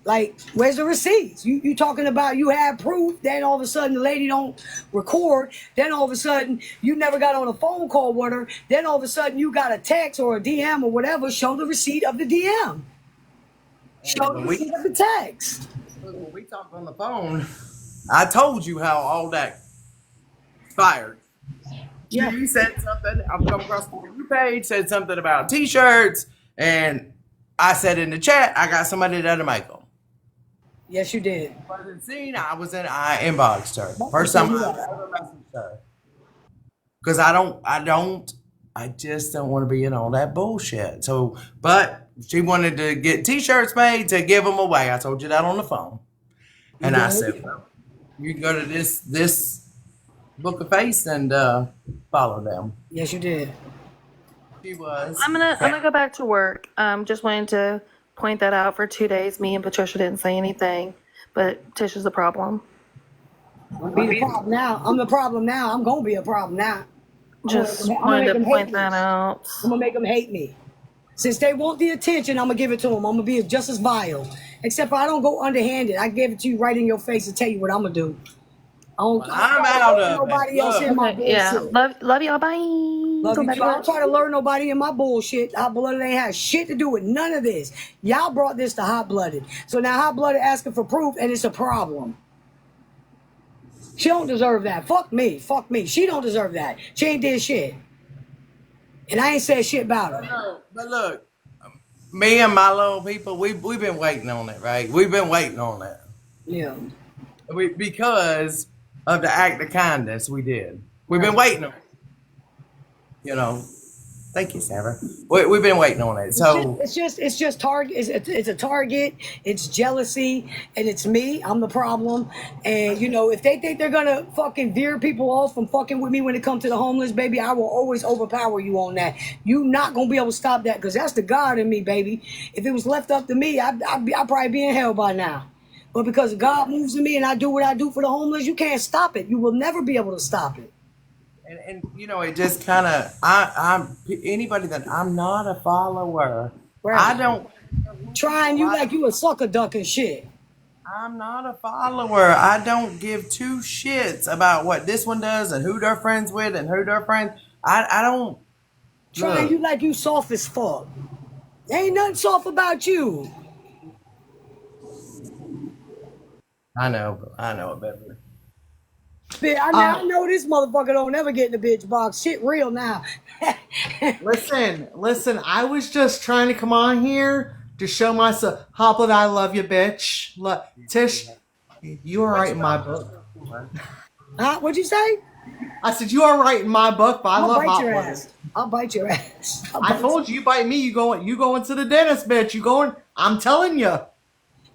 [SPEAKER 2] Like, where's the receipts? You talking about you have proof, then all of a sudden the lady don't record, then all of a sudden you never got on a phone call with her, then all of a sudden you got a text or a DM or whatever, show the receipt of the DM. Show the receipt of the text.
[SPEAKER 1] when we talked on the phone, I told you how all that fired.
[SPEAKER 2] Yeah.
[SPEAKER 1] You said something. I've come across the review page, said something about T-shirts, and I said in the chat, I got somebody that'll make them.
[SPEAKER 2] Yes, you did.
[SPEAKER 1] Wasn't seen. I inboxed her. First time I ever messaged her. Because I just don't want to be in all that bullshit. So, but she wanted to get T-shirts made to give them away. I told you that on the phone, and I said, well, you can go to this Book of Face and follow them.
[SPEAKER 2] Yes, you did.
[SPEAKER 1] She was.
[SPEAKER 5] I'm gonna go back to work. Just wanted to point that out. For 2 days, me and Patricia didn't say anything, but Tish is the problem.
[SPEAKER 2] Be the problem now. I'm the problem now. I'm gonna be a problem now.
[SPEAKER 5] Just
[SPEAKER 2] I'm gonna
[SPEAKER 5] wanted
[SPEAKER 2] make
[SPEAKER 5] to
[SPEAKER 2] them
[SPEAKER 5] point
[SPEAKER 2] hate
[SPEAKER 5] that
[SPEAKER 2] me.
[SPEAKER 5] out.
[SPEAKER 2] I'm gonna make them hate me. Since they want the attention, I'm gonna give it to them. I'm gonna be just as vile. Except for I don't go underhanded. I give it to you right in your face and tell you what I'm gonna do. I'm
[SPEAKER 1] out of
[SPEAKER 2] nobody
[SPEAKER 1] it.
[SPEAKER 2] else in my
[SPEAKER 5] Okay, yeah,
[SPEAKER 2] bullshit.
[SPEAKER 5] love y'all. Bye.
[SPEAKER 2] Love
[SPEAKER 5] Go
[SPEAKER 2] you
[SPEAKER 5] back
[SPEAKER 2] too.
[SPEAKER 5] to
[SPEAKER 2] I don't
[SPEAKER 5] work.
[SPEAKER 2] try to learn nobody in my bullshit. Hot Blooded ain't had shit to do with none of this. Y'all brought this to Hot Blooded. So now Hot Blooded asking for proof and it's a problem. She don't deserve that. Fuck me. Fuck me. She don't deserve that. She ain't did shit. And I ain't said shit about her.
[SPEAKER 1] But look, me and my little people, we've been waiting on it, right? We've been waiting on that.
[SPEAKER 2] Yeah.
[SPEAKER 1] Because of the act of kindness we did. We've been waiting on it. You know. Thank you, Sarah. We've been waiting on it. So
[SPEAKER 2] It's just target. It's a target. It's jealousy, and it's me. I'm the problem. And you know, if they think they're gonna fucking veer people off from fucking with me when it comes to the homeless, baby, I will always overpower you on that. You not gonna be able to stop that because that's the God in me, baby. If it was left up to me, I'd probably be in hell by now. But because God moves in me and I do what I do for the homeless, you can't stop it. You will never be able to stop it.
[SPEAKER 1] and you know, it just kind of I'm anybody that I'm not a follower.
[SPEAKER 2] Right.
[SPEAKER 1] I don't.
[SPEAKER 2] Trying you like you a sucker duck and shit.
[SPEAKER 1] I'm not a follower. I don't give two shits about what this one does and who they're friends with and who they're friends. I don't.
[SPEAKER 2] Trying
[SPEAKER 1] Look.
[SPEAKER 2] you like you soft as fuck. Ain't nothing soft about you.
[SPEAKER 1] I know it better.
[SPEAKER 2] Bitch, I know this motherfucker don't never get in the bitch box. Shit real now.
[SPEAKER 6] Listen, I was just trying to come on here to show myself. Hoplet, I love you, bitch. Tish, you are right in my book.
[SPEAKER 2] Huh? What'd you say?
[SPEAKER 6] I said, you are right in my book, but I
[SPEAKER 2] I'll
[SPEAKER 6] love
[SPEAKER 2] bite your
[SPEAKER 6] Hoplet.
[SPEAKER 2] ass. I'll bite your ass.
[SPEAKER 6] I told you bite me, you going to the dentist, bitch. You going, I'm telling you.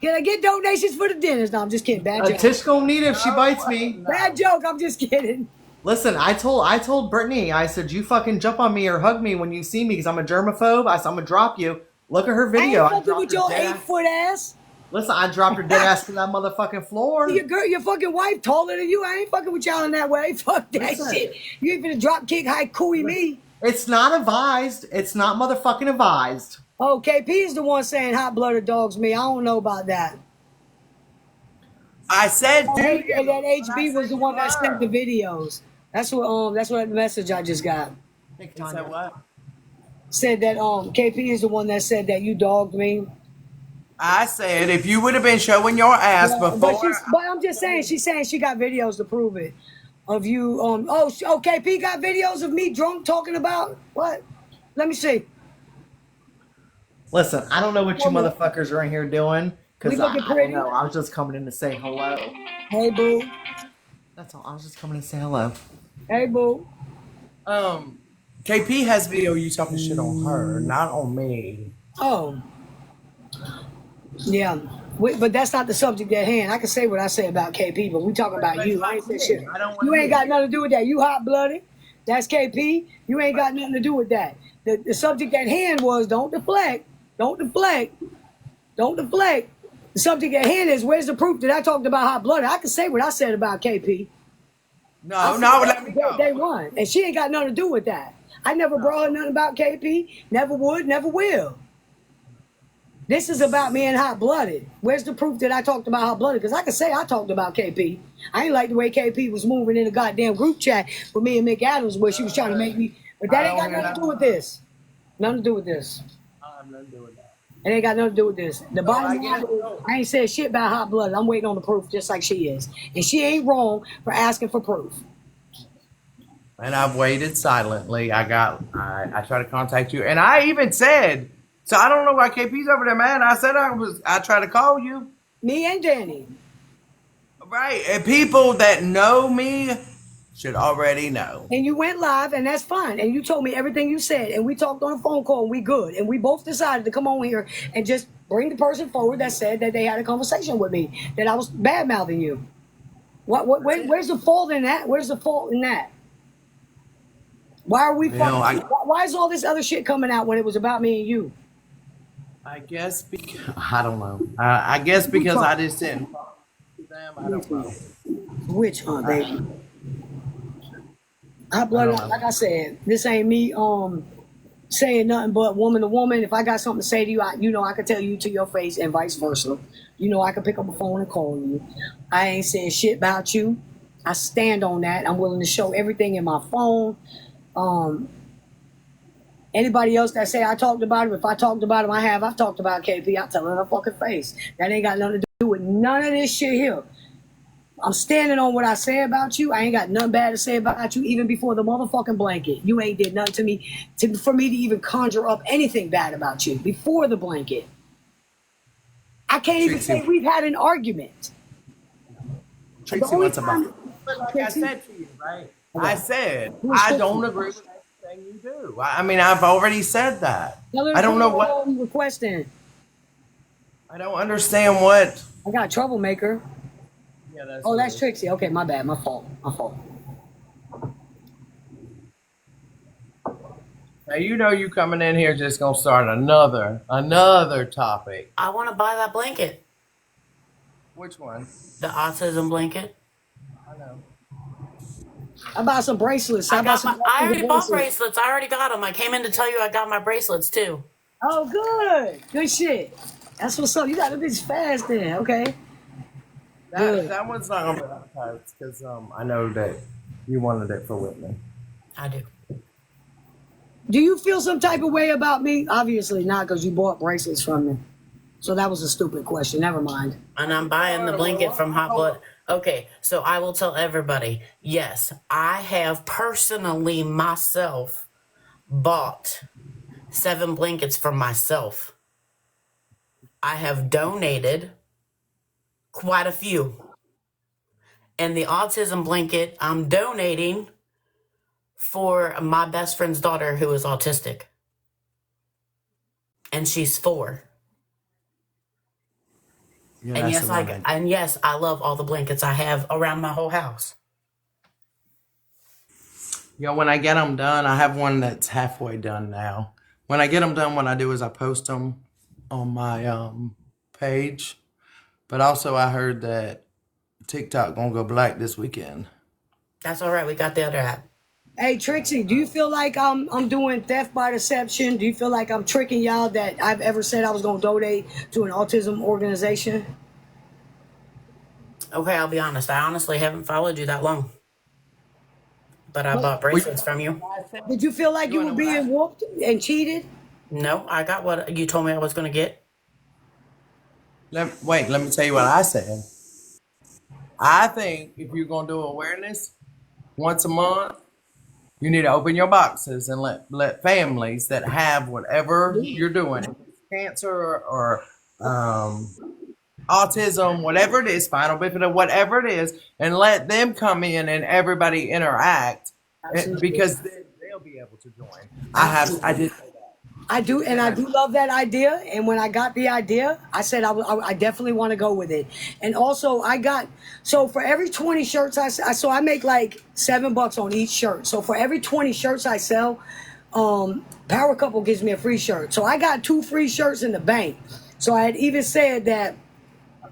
[SPEAKER 2] Can I get donations for the dentist? No, I'm just kidding. Bad joke.
[SPEAKER 6] Tish gonna need it if she bites me.
[SPEAKER 2] Bad joke. I'm just kidding.
[SPEAKER 6] Listen, I told Brittany, I said, you fucking jump on me or hug me when you see me because I'm a germaphobe. I said, I'm gonna drop you. Look at her video.
[SPEAKER 2] I ain't fucking with your
[SPEAKER 6] dropped her dead
[SPEAKER 2] 8-foot ass.
[SPEAKER 6] Listen, I dropped her dead ass to that motherfucking floor.
[SPEAKER 2] Your fucking wife taller than you. I ain't fucking with y'all in that way. Fuck that
[SPEAKER 6] Listen.
[SPEAKER 2] shit. You ain't finna drop kick high cooey me.
[SPEAKER 6] It's not advised. It's not motherfucking advised.
[SPEAKER 2] Oh, KP is the one saying hot blooded dogs me. I don't know about that.
[SPEAKER 1] I said, dude.
[SPEAKER 2] And that HB was the one that sent the videos. That's what message I just got.
[SPEAKER 6] Thank you,
[SPEAKER 1] Said
[SPEAKER 6] Tanya.
[SPEAKER 1] what?
[SPEAKER 2] Said that KP is the one that said that you dogged me.
[SPEAKER 1] I said if you would have been showing your ass
[SPEAKER 2] But
[SPEAKER 1] before.
[SPEAKER 2] I'm just saying, she's saying she got videos to prove it. Of you, KP got videos of me drunk talking about what? Let me see.
[SPEAKER 6] Listen, I don't know what you motherfuckers are in here doing because
[SPEAKER 2] We
[SPEAKER 6] I
[SPEAKER 2] looking
[SPEAKER 6] don't
[SPEAKER 2] pretty.
[SPEAKER 6] know. I was just coming in to say hello.
[SPEAKER 2] Hey boo.
[SPEAKER 6] That's all. I was just coming in to say hello.
[SPEAKER 2] Hey boo.
[SPEAKER 1] KP has video you talking shit on her, not on me.
[SPEAKER 2] Oh. Yeah. But that's not the subject at hand. I can say what I say about KP, but we talking about you. I ain't say shit.
[SPEAKER 1] I don't
[SPEAKER 2] You
[SPEAKER 1] wanna
[SPEAKER 2] ain't
[SPEAKER 1] hear
[SPEAKER 2] got nothing to do with that. You hot blooded. That's KP. You ain't got nothing to do with that. The subject at hand was don't deflect. Don't deflect. Don't deflect. The subject at hand is where's the proof that I talked about hot blooded? I can say what I said about KP.
[SPEAKER 1] No, let me go.
[SPEAKER 2] Day one. And she ain't got nothing to do with that. I never brought her nothing about KP. Never would, never will. This is about me and hot blooded. Where's the proof that I talked about hot blooded? Because I can say I talked about KP. I ain't like the way KP was moving in the goddamn group chat with me and Mick Adams where she was trying to make me. But that ain't got nothing to do with this. Nothing to do with this.
[SPEAKER 1] I have nothing to do with that.
[SPEAKER 2] It ain't got nothing to do with this. The bottom
[SPEAKER 1] I
[SPEAKER 2] line is, I ain't said shit about hot blooded. I'm waiting on the proof just like she is. And she ain't wrong for asking for proof.
[SPEAKER 1] And I've waited silently. I tried to contact you, and I even said, so I don't know why KP's over there, man. I said I tried to call you.
[SPEAKER 2] Me and Danny.
[SPEAKER 1] Right, and people that know me should already know.
[SPEAKER 2] And you went live, and that's fine. And you told me everything you said, and we talked on a phone call, and we good. And we both decided to come on here and just bring the person forward that said that they had a conversation with me, that I was bad mouthing you. Where's the fault in that? Where's the fault in that? Why are we? Why is all this other shit coming out when it was about me and you?
[SPEAKER 1] I guess because I don't know. I guess because I just didn't talk to them. I don't know.
[SPEAKER 2] Witch hunt, baby. I blood like I said, this ain't me saying nothing but woman to woman. If I got something to say to you, I can tell you to your face and vice versa. I can pick up a phone and call you. I ain't saying shit about you. I stand on that. I'm willing to show everything in my phone. Anybody else that say I talked about him, if I talked about him, I've talked about KP. I tell her in her fucking face. That ain't got nothing to do with none of this shit here. I'm standing on what I say about you. I ain't got nothing bad to say about you, even before the motherfucking blanket. You ain't did nothing to me for me to even conjure up anything bad about you before the blanket. I can't even say we've had an argument.
[SPEAKER 1] Trixie, what's about? Like I said to you, right? I said I don't agree with everything you do. I mean, I've already said that. I don't know what
[SPEAKER 2] you requesting.
[SPEAKER 1] I don't understand what.
[SPEAKER 2] I got a troublemaker.
[SPEAKER 1] Yeah,
[SPEAKER 2] that's Trixie. Okay, my bad. My fault.
[SPEAKER 1] Now you coming in here just gonna start another topic.
[SPEAKER 7] I want to buy that blanket.
[SPEAKER 1] Which one?
[SPEAKER 7] The autism blanket.
[SPEAKER 1] I know.
[SPEAKER 2] I bought some bracelets.
[SPEAKER 7] I already bought bracelets. I already got them. I came in to tell you I got my bracelets too.
[SPEAKER 2] Oh, good. Good shit. That's what's up. You got the bitch fast then. Okay.
[SPEAKER 1] That one's not gonna be advertised because I know that you wanted it for Whitney.
[SPEAKER 7] I do.
[SPEAKER 2] Do you feel some type of way about me? Obviously not, because you bought bracelets from me. So that was a stupid question. Never mind.
[SPEAKER 7] And I'm buying the blanket from Hot Blood. Okay, so I will tell everybody, yes, I have personally myself bought 7 blankets for myself. I have donated quite a few. And the autism blanket I'm donating for my best friend's daughter who is autistic. And she's 4.
[SPEAKER 1] Yeah,
[SPEAKER 7] And yes, I love all the blankets I have around my whole house.
[SPEAKER 1] When I get them done, I have one that's halfway done now. When I get them done, what I do is I post them on my page. But also, I heard that TikTok gonna go black this weekend.
[SPEAKER 7] That's all right. We got the other app.
[SPEAKER 2] Hey Trixie, do you feel like I'm doing theft by deception? Do you feel like I'm tricking y'all that I've ever said I was gonna donate to an autism organization?
[SPEAKER 7] Okay, I'll be honest. I honestly haven't followed you that long. But I bought bracelets from you.
[SPEAKER 2] Did you feel like you were being whooped and cheated?
[SPEAKER 7] No, I got what you told me I was going to get.
[SPEAKER 1] Let me tell you what I said. I think if you're going to do awareness once a month, you need to open your boxes and let families that have whatever you're doing, cancer or autism, whatever it is, spinal bifida, whatever it is, and let them come in and everybody interact because they'll be able to join. I did say that.
[SPEAKER 2] I do, and I do love that idea. And when I got the idea, I said I definitely want to go with it. And also, so for every 20 shirts so I make like $7 on each shirt. So for every 20 shirts I sell, Power Couple gives me a free shirt. So I got 2 free shirts in the bank. So I had even said that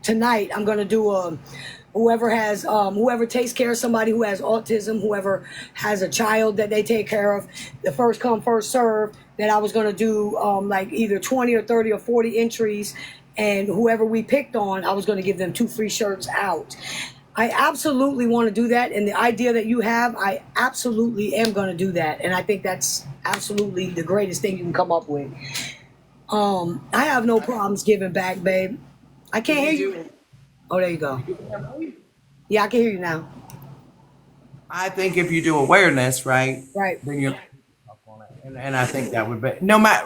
[SPEAKER 2] tonight I'm gonna do whoever takes care of somebody who has autism, whoever has a child that they take care of, the first come first serve, that I was going to do like either 20 or 30 or 40 entries, and whoever we picked on, I was going to give them 2 free shirts out. I absolutely want to do that, and the idea that you have, I absolutely am going to do that, and I think that's absolutely the greatest thing you can come up with. I have no problems giving back, babe. I can't hear you. Oh, there you go. Yeah, I can hear you now.
[SPEAKER 1] I think if you do awareness, right?
[SPEAKER 2] Right.
[SPEAKER 1] Then you're up on it. And I think that would be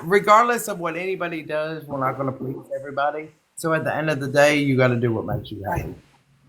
[SPEAKER 1] regardless of what anybody does, we're not going to please everybody. So at the end of the day, you got to do what makes you happy.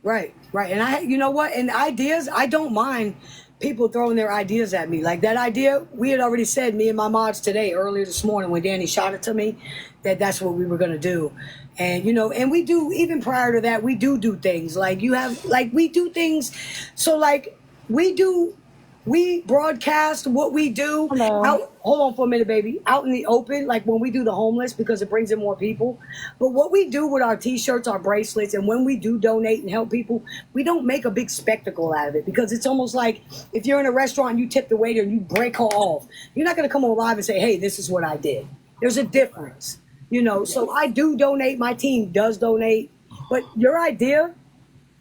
[SPEAKER 2] Right. And you know what? And ideas, I don't mind people throwing their ideas at me. Like that idea, we had already said, me and my mods today, earlier this morning when Danny shot it to me, that's what we were going to do. And, and we do, even prior to that, we do things. Like we do things. So like we broadcast what we do out, hold on for a minute, baby, out in the open, like when we do the homeless, because it brings in more people. But what we do with our t-shirts, our bracelets, and when we do donate and help people, we don't make a big spectacle out of it, because it's almost like if you're in a restaurant and you tip the waiter and you break her off, you're not going to come on live and say, hey, this is what I did. There's a difference, so I do donate. My team does donate. But your idea,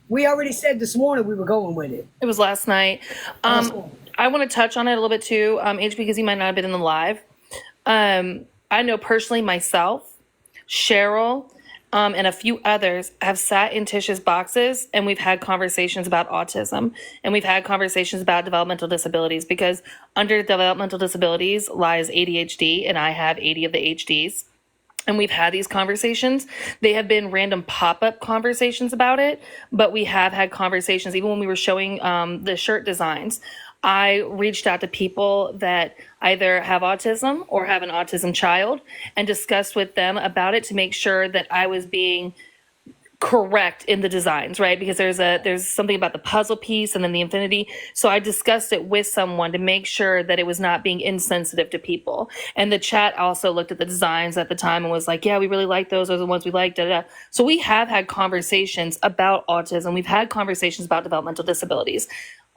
[SPEAKER 2] we already said this morning we were going with it.
[SPEAKER 5] It was last night. I want to touch on it a little bit too, H, because you might not have been in the live. I know personally myself, Cheryl, and a few others have sat in Tish's boxes, and we've had conversations about autism, and we've had conversations about developmental disabilities, because under developmental disabilities lies ADHD, and I have 80 of the HDs. And we've had these conversations. They have been random pop-up conversations about it, but we have had conversations. Even when we were showing the shirt designs, I reached out to people that either have autism or have an autism child and discussed with them about it to make sure that I was being correct in the designs, right? Because there's something about the puzzle piece and then the infinity. So I discussed it with someone to make sure that it was not being insensitive to people. And the chat also looked at the designs at the time and was like, yeah, we really like those. Those are the ones we like. Da, da, da. So we have had conversations about autism. We've had conversations about developmental disabilities.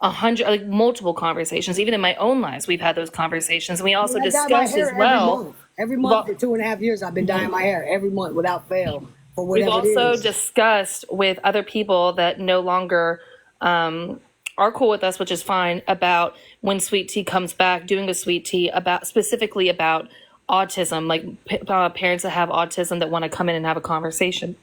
[SPEAKER 5] Multiple conversations. Even in my own lives, we've had those conversations. And we also discussed as well.
[SPEAKER 2] Every month for 2.5 years, I've been dyeing my hair every month without fail.
[SPEAKER 5] We've also discussed with other people that no longer are cool with us, which is fine, about when Sweet Tea comes back, doing a Sweet Tea specifically about autism, like parents that have autism that want to come in and have a conversation.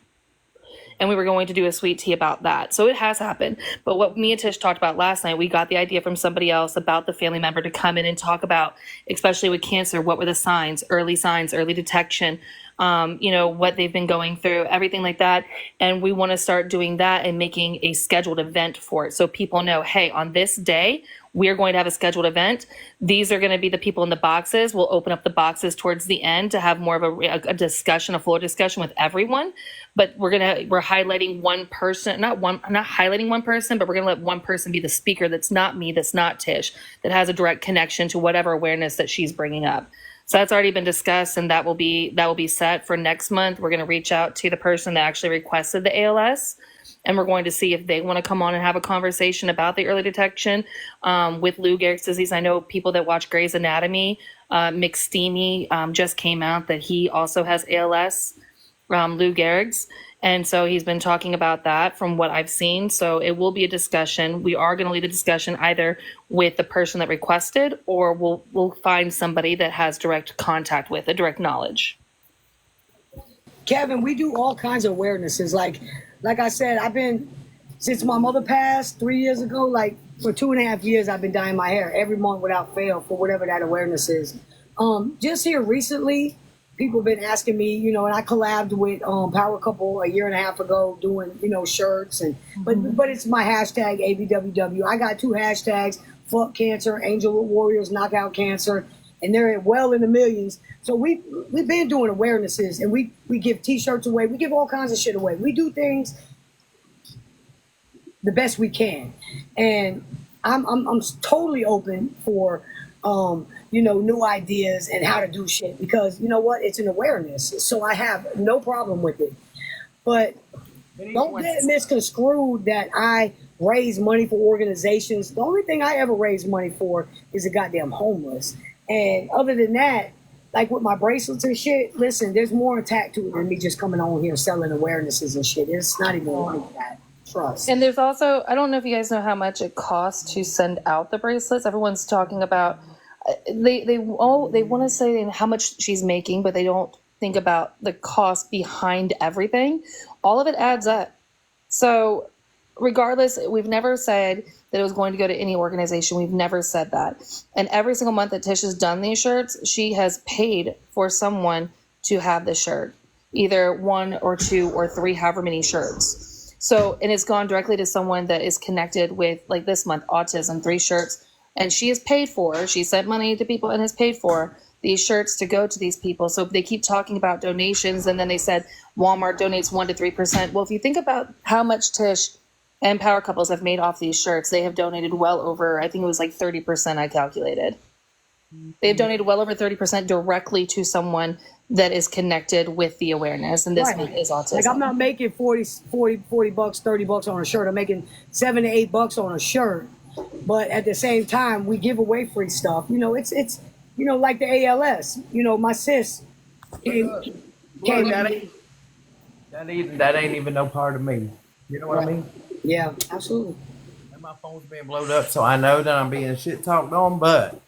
[SPEAKER 5] And we were going to do a Sweet Tea about that. So it has happened. But what me and Tish talked about last night, we got the idea from somebody else about the family member to come in and talk about, especially with cancer, what were the signs, early detection, what they've been going through, everything like that. And we want to start doing that and making a scheduled event for it. So people know, hey, on this day, we're going to have a scheduled event. These are going to be the people in the boxes. We'll open up the boxes towards the end to have more of a discussion, a floor discussion with everyone. But we're highlighting one person, not highlighting one person, but we're going to let one person be the speaker. That's not me. That's not Tish. That has a direct connection to whatever awareness that she's bringing up. So that's already been discussed, and that will be set for next month. We're going to reach out to the person that actually requested the ALS. And we're going to see if they want to come on and have a conversation about the early detection with Lou Gehrig's disease. I know people that watch Grey's Anatomy, McSteamy just came out that he also has ALS, Lou Gehrig's. And so he's been talking about that from what I've seen. So it will be a discussion. We are going to lead a discussion either with the person that requested, or we'll find somebody that has direct contact with it, direct knowledge.
[SPEAKER 2] Kevin, we do all kinds of awarenesses. Like I said, I've been, since my mother passed 3 years ago, like for 2.5 years, I've been dyeing my hair every month without fail for whatever that awareness is. Just here recently, people have been asking me, and I collabed with Power Couple a 1.5 years ago doing, shirts. But it's my hashtag ABWW. I got 2 hashtags, fuck cancer, Angel Warriors, knockout cancer. and they're well in the millions. So we've been doing awarenesses, and we give T-shirts away. We give all kinds of shit away. We do things the best we can, and I'm totally open for new ideas and how to do shit, because you know what, it's an awareness. So I have no problem with it, but don't get misconstrued that I raise money for organizations. The only thing I ever raise money for is the goddamn homeless. And other than that, like with my bracelets and shit, listen, there's more attack to it than me just coming on here selling awarenesses and shit. It's not even like that. Trust.
[SPEAKER 5] And there's also, I don't know if you guys know how much it costs to send out the bracelets. Everyone's talking about, they want to say how much she's making, but they don't think about the cost behind everything. All of it adds up. So regardless, we've never said that it was going to go to any organization. We've never said that. And every single month that Tish has done these shirts, she has paid for someone to have the shirt, either 1 or 2 or 3, however many shirts. So, and it's gone directly to someone that is connected with, like this month, autism, 3 shirts. And she has paid for, she sent money to people and has paid for these shirts to go to these people. So they keep talking about donations, and then they said Walmart donates 1 to 3%. Well, if you think about how much Tish and Power Couples have made off these shirts, they have donated well over, I think it was like 30%, I calculated. They've donated well over 30% directly to someone that is connected with the awareness, and this one is autism.
[SPEAKER 2] Like, I'm not making 40 bucks, 30 bucks on a shirt. I'm making $7 to $8 on a shirt. But at the same time, we give away free stuff. It's like the ALS. My sis came.
[SPEAKER 1] That ain't even no part of me. You know what I mean?
[SPEAKER 2] Yeah, absolutely.
[SPEAKER 1] And my phone's being blowed up, so I know that I'm being shit talked on. But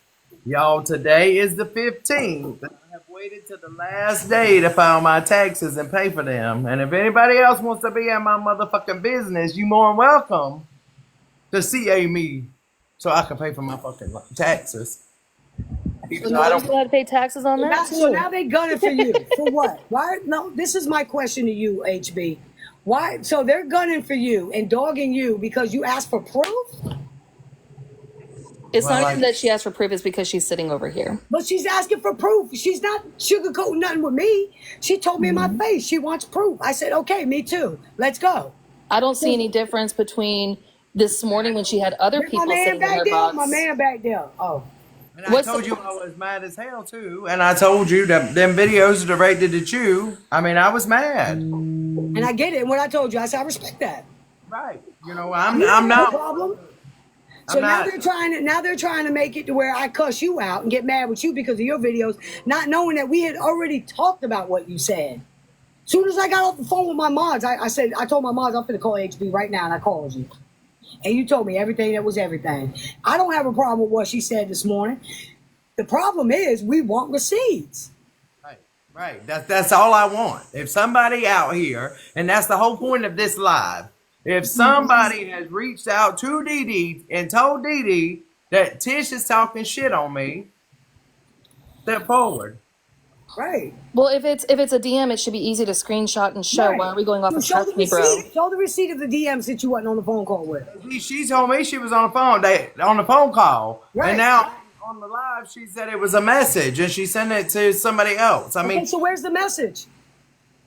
[SPEAKER 1] y'all, today is the 15th. I have waited till the last day to file my taxes and pay for them. And if anybody else wants to be in my motherfucking business, you more than welcome to CA me so I can pay for my fucking taxes. Even though I don't.
[SPEAKER 5] You have to pay taxes on that too.
[SPEAKER 2] So now they gunning for you. For what? Why? No, this is my question to you, HB. Why? So they're gunning for you and dogging you because you asked for proof?
[SPEAKER 5] It's not even that she asked for proof, it's because she's sitting over here.
[SPEAKER 2] But she's asking for proof. She's not sugarcoating nothing with me. She told me in my face she wants proof. I said, okay, me too. Let's go.
[SPEAKER 5] I don't see any difference between this morning when she had other people sitting in her box.
[SPEAKER 2] My man back there. Oh.
[SPEAKER 1] And I told you I was mad as hell too. And I told you that them videos are directed at you. I mean, I was mad.
[SPEAKER 2] And I get it. And what I told you, I said, I respect that.
[SPEAKER 1] Right. I'm not.
[SPEAKER 2] No problem. So now they're trying to make it to where I cuss you out and get mad with you because of your videos, not knowing that we had already talked about what you said. As soon as I got off the phone with my mods, I told my mods I'm going to call HB right now, and I called you. And you told me everything that was everything. I don't have a problem with what she said this morning. The problem is we want receipts.
[SPEAKER 1] Right. That's all I want. If somebody out here, and that's the whole point of this live, if somebody has reached out to Dee Dee and told Dee Dee that Tish is talking shit on me, step forward.
[SPEAKER 2] Right.
[SPEAKER 5] Well, if it's a DM, it should be easy to screenshot and show. Right. Why are we going off of trust me, bro?
[SPEAKER 2] Show the receipt of the DMs that you wasn't on the phone call with.
[SPEAKER 1] She told me she was on the phone call,
[SPEAKER 2] right.
[SPEAKER 1] And now on the live she said it was a message, and she sent it to somebody else. I mean,
[SPEAKER 2] so where's the message?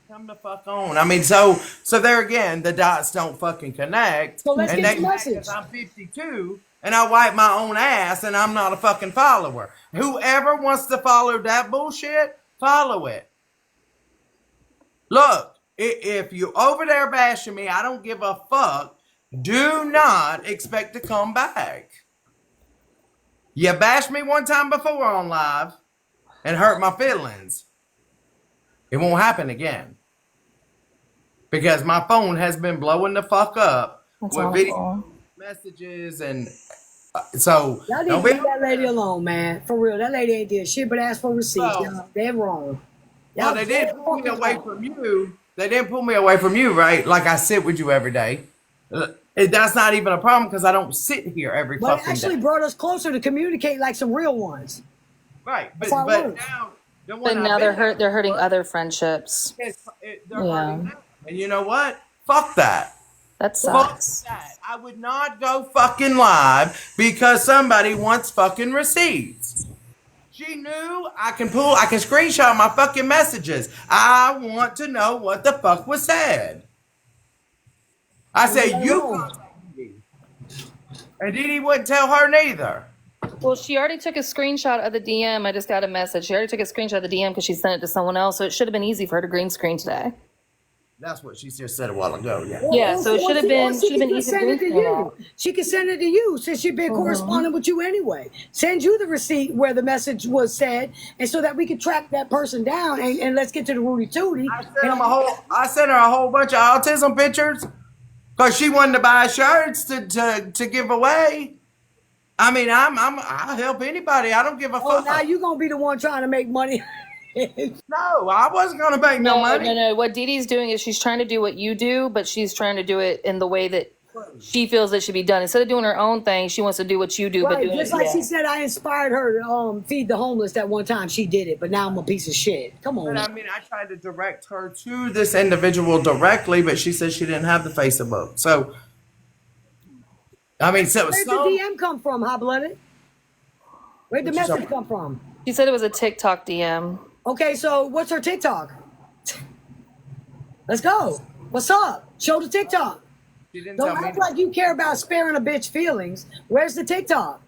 [SPEAKER 1] Come the fuck on. I mean, so there again, the dots don't fucking connect.
[SPEAKER 2] So let's get the message.
[SPEAKER 1] I'm 52 and I wipe my own ass, and I'm not a fucking follower. Whoever wants to follow that bullshit, follow it. Look, if you're over there bashing me, I don't give a fuck. Do not expect to come back. You bashed me one time before on live and hurt my feelings. It won't happen again. Because my phone has been blowing the fuck up with video messages, and so
[SPEAKER 2] y'all need to leave that lady alone, man. For real, that lady ain't did shit but ask for receipts. They're wrong.
[SPEAKER 1] Well, they didn't pull me away from you. They didn't pull me away from you, right? Like I sit with you every day. That's not even a problem because I don't sit here every fucking day.
[SPEAKER 2] But it actually brought us closer to communicate like some real ones.
[SPEAKER 1] Right, but now
[SPEAKER 5] they're hurting other friendships.
[SPEAKER 1] Hurting, and you know what? Fuck that.
[SPEAKER 5] That sucks.
[SPEAKER 1] Fuck that. I would not go fucking live because somebody wants fucking receipts. she knew, I can screenshot my fucking messages. I want to know what the fuck was said. I said, you contact Dee Dee. And Dee Dee wouldn't tell her neither.
[SPEAKER 5] Well, she already took a screenshot of the DM. I just got a message. She already took a screenshot of the DM because she sent it to someone else. So it should have been easy for her to green screen today.
[SPEAKER 1] That's what she just said a while ago. Yeah.
[SPEAKER 5] Yeah, so it should have been
[SPEAKER 2] She can
[SPEAKER 5] easy to
[SPEAKER 2] send it to
[SPEAKER 5] green screen
[SPEAKER 2] you. She can send it to you since she's been corresponding with you anyway. Send you the receipt where the message was said, and so that we can track that person down and let's get to the Rudy Tootie.
[SPEAKER 1] I sent her a whole bunch of autism pictures because she wanted to buy shirts to give away. I mean, I'll help anybody. I don't give a
[SPEAKER 2] Oh,
[SPEAKER 1] fuck.
[SPEAKER 2] now you gonna be the one trying to make money.
[SPEAKER 1] No, I wasn't gonna make no money.
[SPEAKER 5] No. What Dee Dee's doing is she's trying to do what you do, but she's trying to do it in the way that she feels it should be done. Instead of doing her own thing, she wants to do what you do. But
[SPEAKER 2] Right,
[SPEAKER 5] doing
[SPEAKER 2] just
[SPEAKER 5] it,
[SPEAKER 2] like
[SPEAKER 5] yeah.
[SPEAKER 2] she said, I inspired her to feed the homeless that one time. She did it, but now I'm a piece of shit. Come on.
[SPEAKER 1] But I mean, I tried to direct her to this individual directly, but she said she didn't have the Facebook. So, I mean, so
[SPEAKER 2] Where'd the DM come from, Hot Blooded? Where'd the message come from?
[SPEAKER 5] She said it was a TikTok DM.
[SPEAKER 2] Okay, so what's her TikTok? Let's go. What's up? Show the TikTok.
[SPEAKER 1] she didn't
[SPEAKER 2] Don't
[SPEAKER 1] tell me.
[SPEAKER 2] act like you care about sparing a bitch feelings. Where's the TikTok?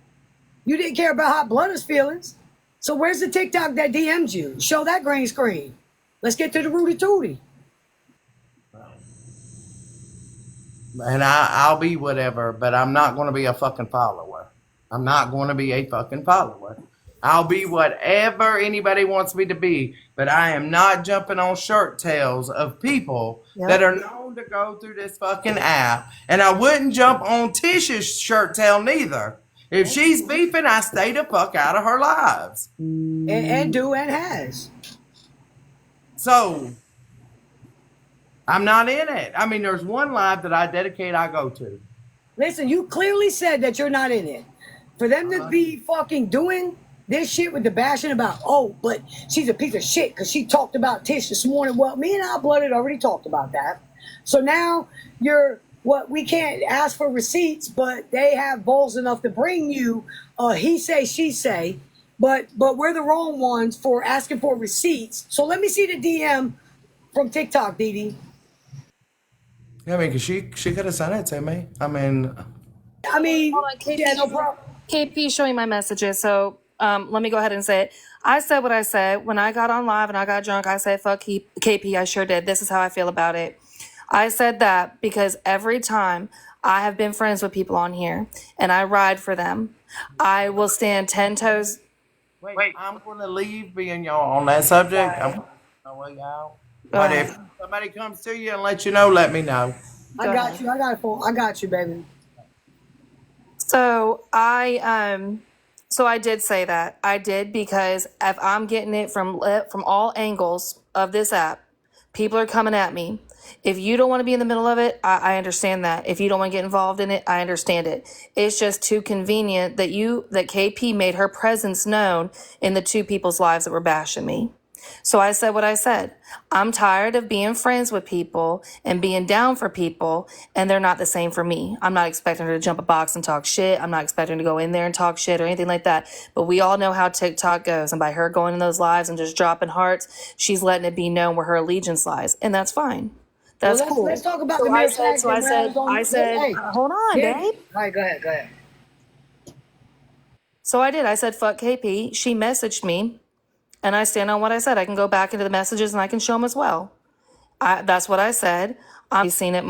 [SPEAKER 2] You didn't care about Hot Blooded's feelings. So where's the TikTok that DM'd you? Show that green screen. Let's get to the Rudy Tootie.
[SPEAKER 1] And I'll be whatever, but I'm not going to be a fucking follower. I'm not going to be a fucking follower. I'll be whatever anybody wants me to be, but I am not jumping on shirt tails of people that are known to go through this fucking app. And I wouldn't jump on Tish's shirt tail neither. If she's beefing, I stay the fuck out of her lives.
[SPEAKER 2] And do and has.
[SPEAKER 1] So, I'm not in it. I mean, there's one live that I go to.
[SPEAKER 2] Listen, you clearly said that you're not in it. For them to be fucking doing this shit with the bashing about, oh, but she's a piece of shit because she talked about Tish this morning. Well, me and Hot Blooded already talked about that. So now we can't ask for receipts, but they have balls enough to bring you he say, she say, but we're the wrong ones for asking for receipts. So let me see the DM from TikTok, Dee Dee.
[SPEAKER 1] Yeah, I mean, 'cause she could have sent it to me. I mean,
[SPEAKER 5] Hold on, KP.
[SPEAKER 2] yeah, no problem.
[SPEAKER 5] KP showing my messages. So let me go ahead and say it. I said what I said. When I got on live and I got drunk, I said, fuck KP. I sure did. This is how I feel about it. I said that because every time I have been friends with people on here and I ride for them, I will stand 10 toes.
[SPEAKER 1] wait, I'm going to leave being y'all on that subject. I'm going to way out. But if somebody comes to you and let you know, let me know.
[SPEAKER 2] I got you. I got a phone. I got you, baby.
[SPEAKER 5] So I did say that. I did because if I'm getting it from all angles of this app, people are coming at me. If you don't want to be in the middle of it, I understand that. If you don't want to get involved in it, I understand it. It's just too convenient that KP made her presence known in the two people's lives that were bashing me. So I said what I said. I'm tired of being friends with people and being down for people, and they're not the same for me. I'm not expecting her to jump a box and talk shit. I'm not expecting her to go in there and talk shit or anything like that. But we all know how TikTok goes. And by her going in those lives and just dropping hearts, she's letting it be known where her allegiance lies. And that's fine. That's
[SPEAKER 2] Well,
[SPEAKER 5] cool.
[SPEAKER 2] let's talk about
[SPEAKER 5] So
[SPEAKER 2] the
[SPEAKER 5] I
[SPEAKER 2] mere
[SPEAKER 5] said,
[SPEAKER 2] fact
[SPEAKER 5] so
[SPEAKER 2] that
[SPEAKER 5] I said,
[SPEAKER 2] Ral's on-
[SPEAKER 5] I said,
[SPEAKER 2] Hey,
[SPEAKER 5] hold on,
[SPEAKER 2] yeah.
[SPEAKER 5] babe.
[SPEAKER 2] All right, go ahead.
[SPEAKER 5] So I did. I said, fuck KP. She messaged me, and I stand on what I said. I can go back into the messages and I can show them as well. That's what I said. I've seen it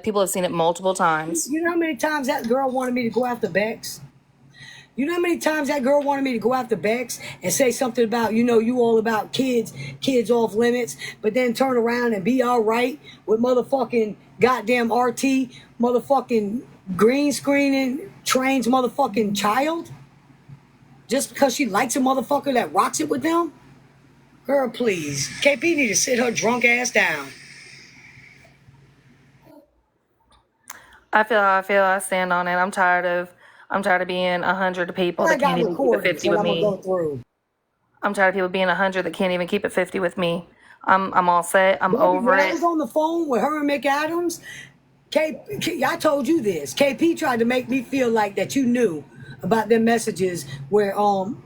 [SPEAKER 5] people have seen it multiple times.
[SPEAKER 2] You know how many times that girl wanted me to go after Bex? You know how many times that girl wanted me to go after Bex and say something about, you all about kids off limits, but then turn around and be all right with motherfucking goddamn RT, motherfucking green screening trains motherfucking child? Just because she likes a motherfucker that rocks it with them? Girl, please. KP need to sit her drunk ass down.
[SPEAKER 5] I feel how I feel. I stand on it. I'm tired of being 100 people
[SPEAKER 2] I
[SPEAKER 5] that
[SPEAKER 2] got
[SPEAKER 5] can't even keep it
[SPEAKER 2] recordings
[SPEAKER 5] 50
[SPEAKER 2] that
[SPEAKER 5] with
[SPEAKER 2] I'm gonna
[SPEAKER 5] me.
[SPEAKER 2] go through.
[SPEAKER 5] I'm tired of people being 100 that can't even keep it 50 with me. I'm all set. I'm
[SPEAKER 2] Baby,
[SPEAKER 5] over
[SPEAKER 2] when I
[SPEAKER 5] it.
[SPEAKER 2] was on the phone with her and McAdams, I told you this. KP tried to make me feel like that you knew about them messages where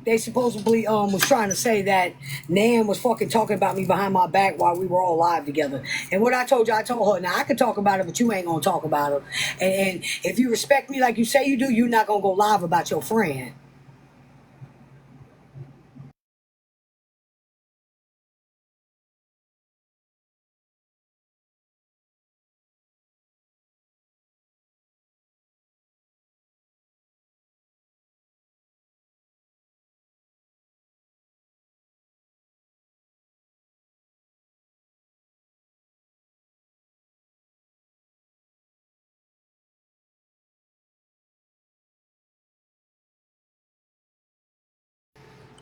[SPEAKER 2] they supposedly was trying to say that Nan was fucking talking about me behind my back while we were all live together. And what I told her, now I could talk about it, but you ain't gonna talk about it. And if you respect me like you say you do, you're not gonna go live about your friend.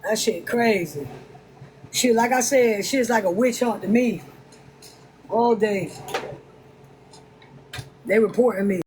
[SPEAKER 2] That shit crazy. Shit, like I said, shit's like a witch hunt to me. All day. They reporting me.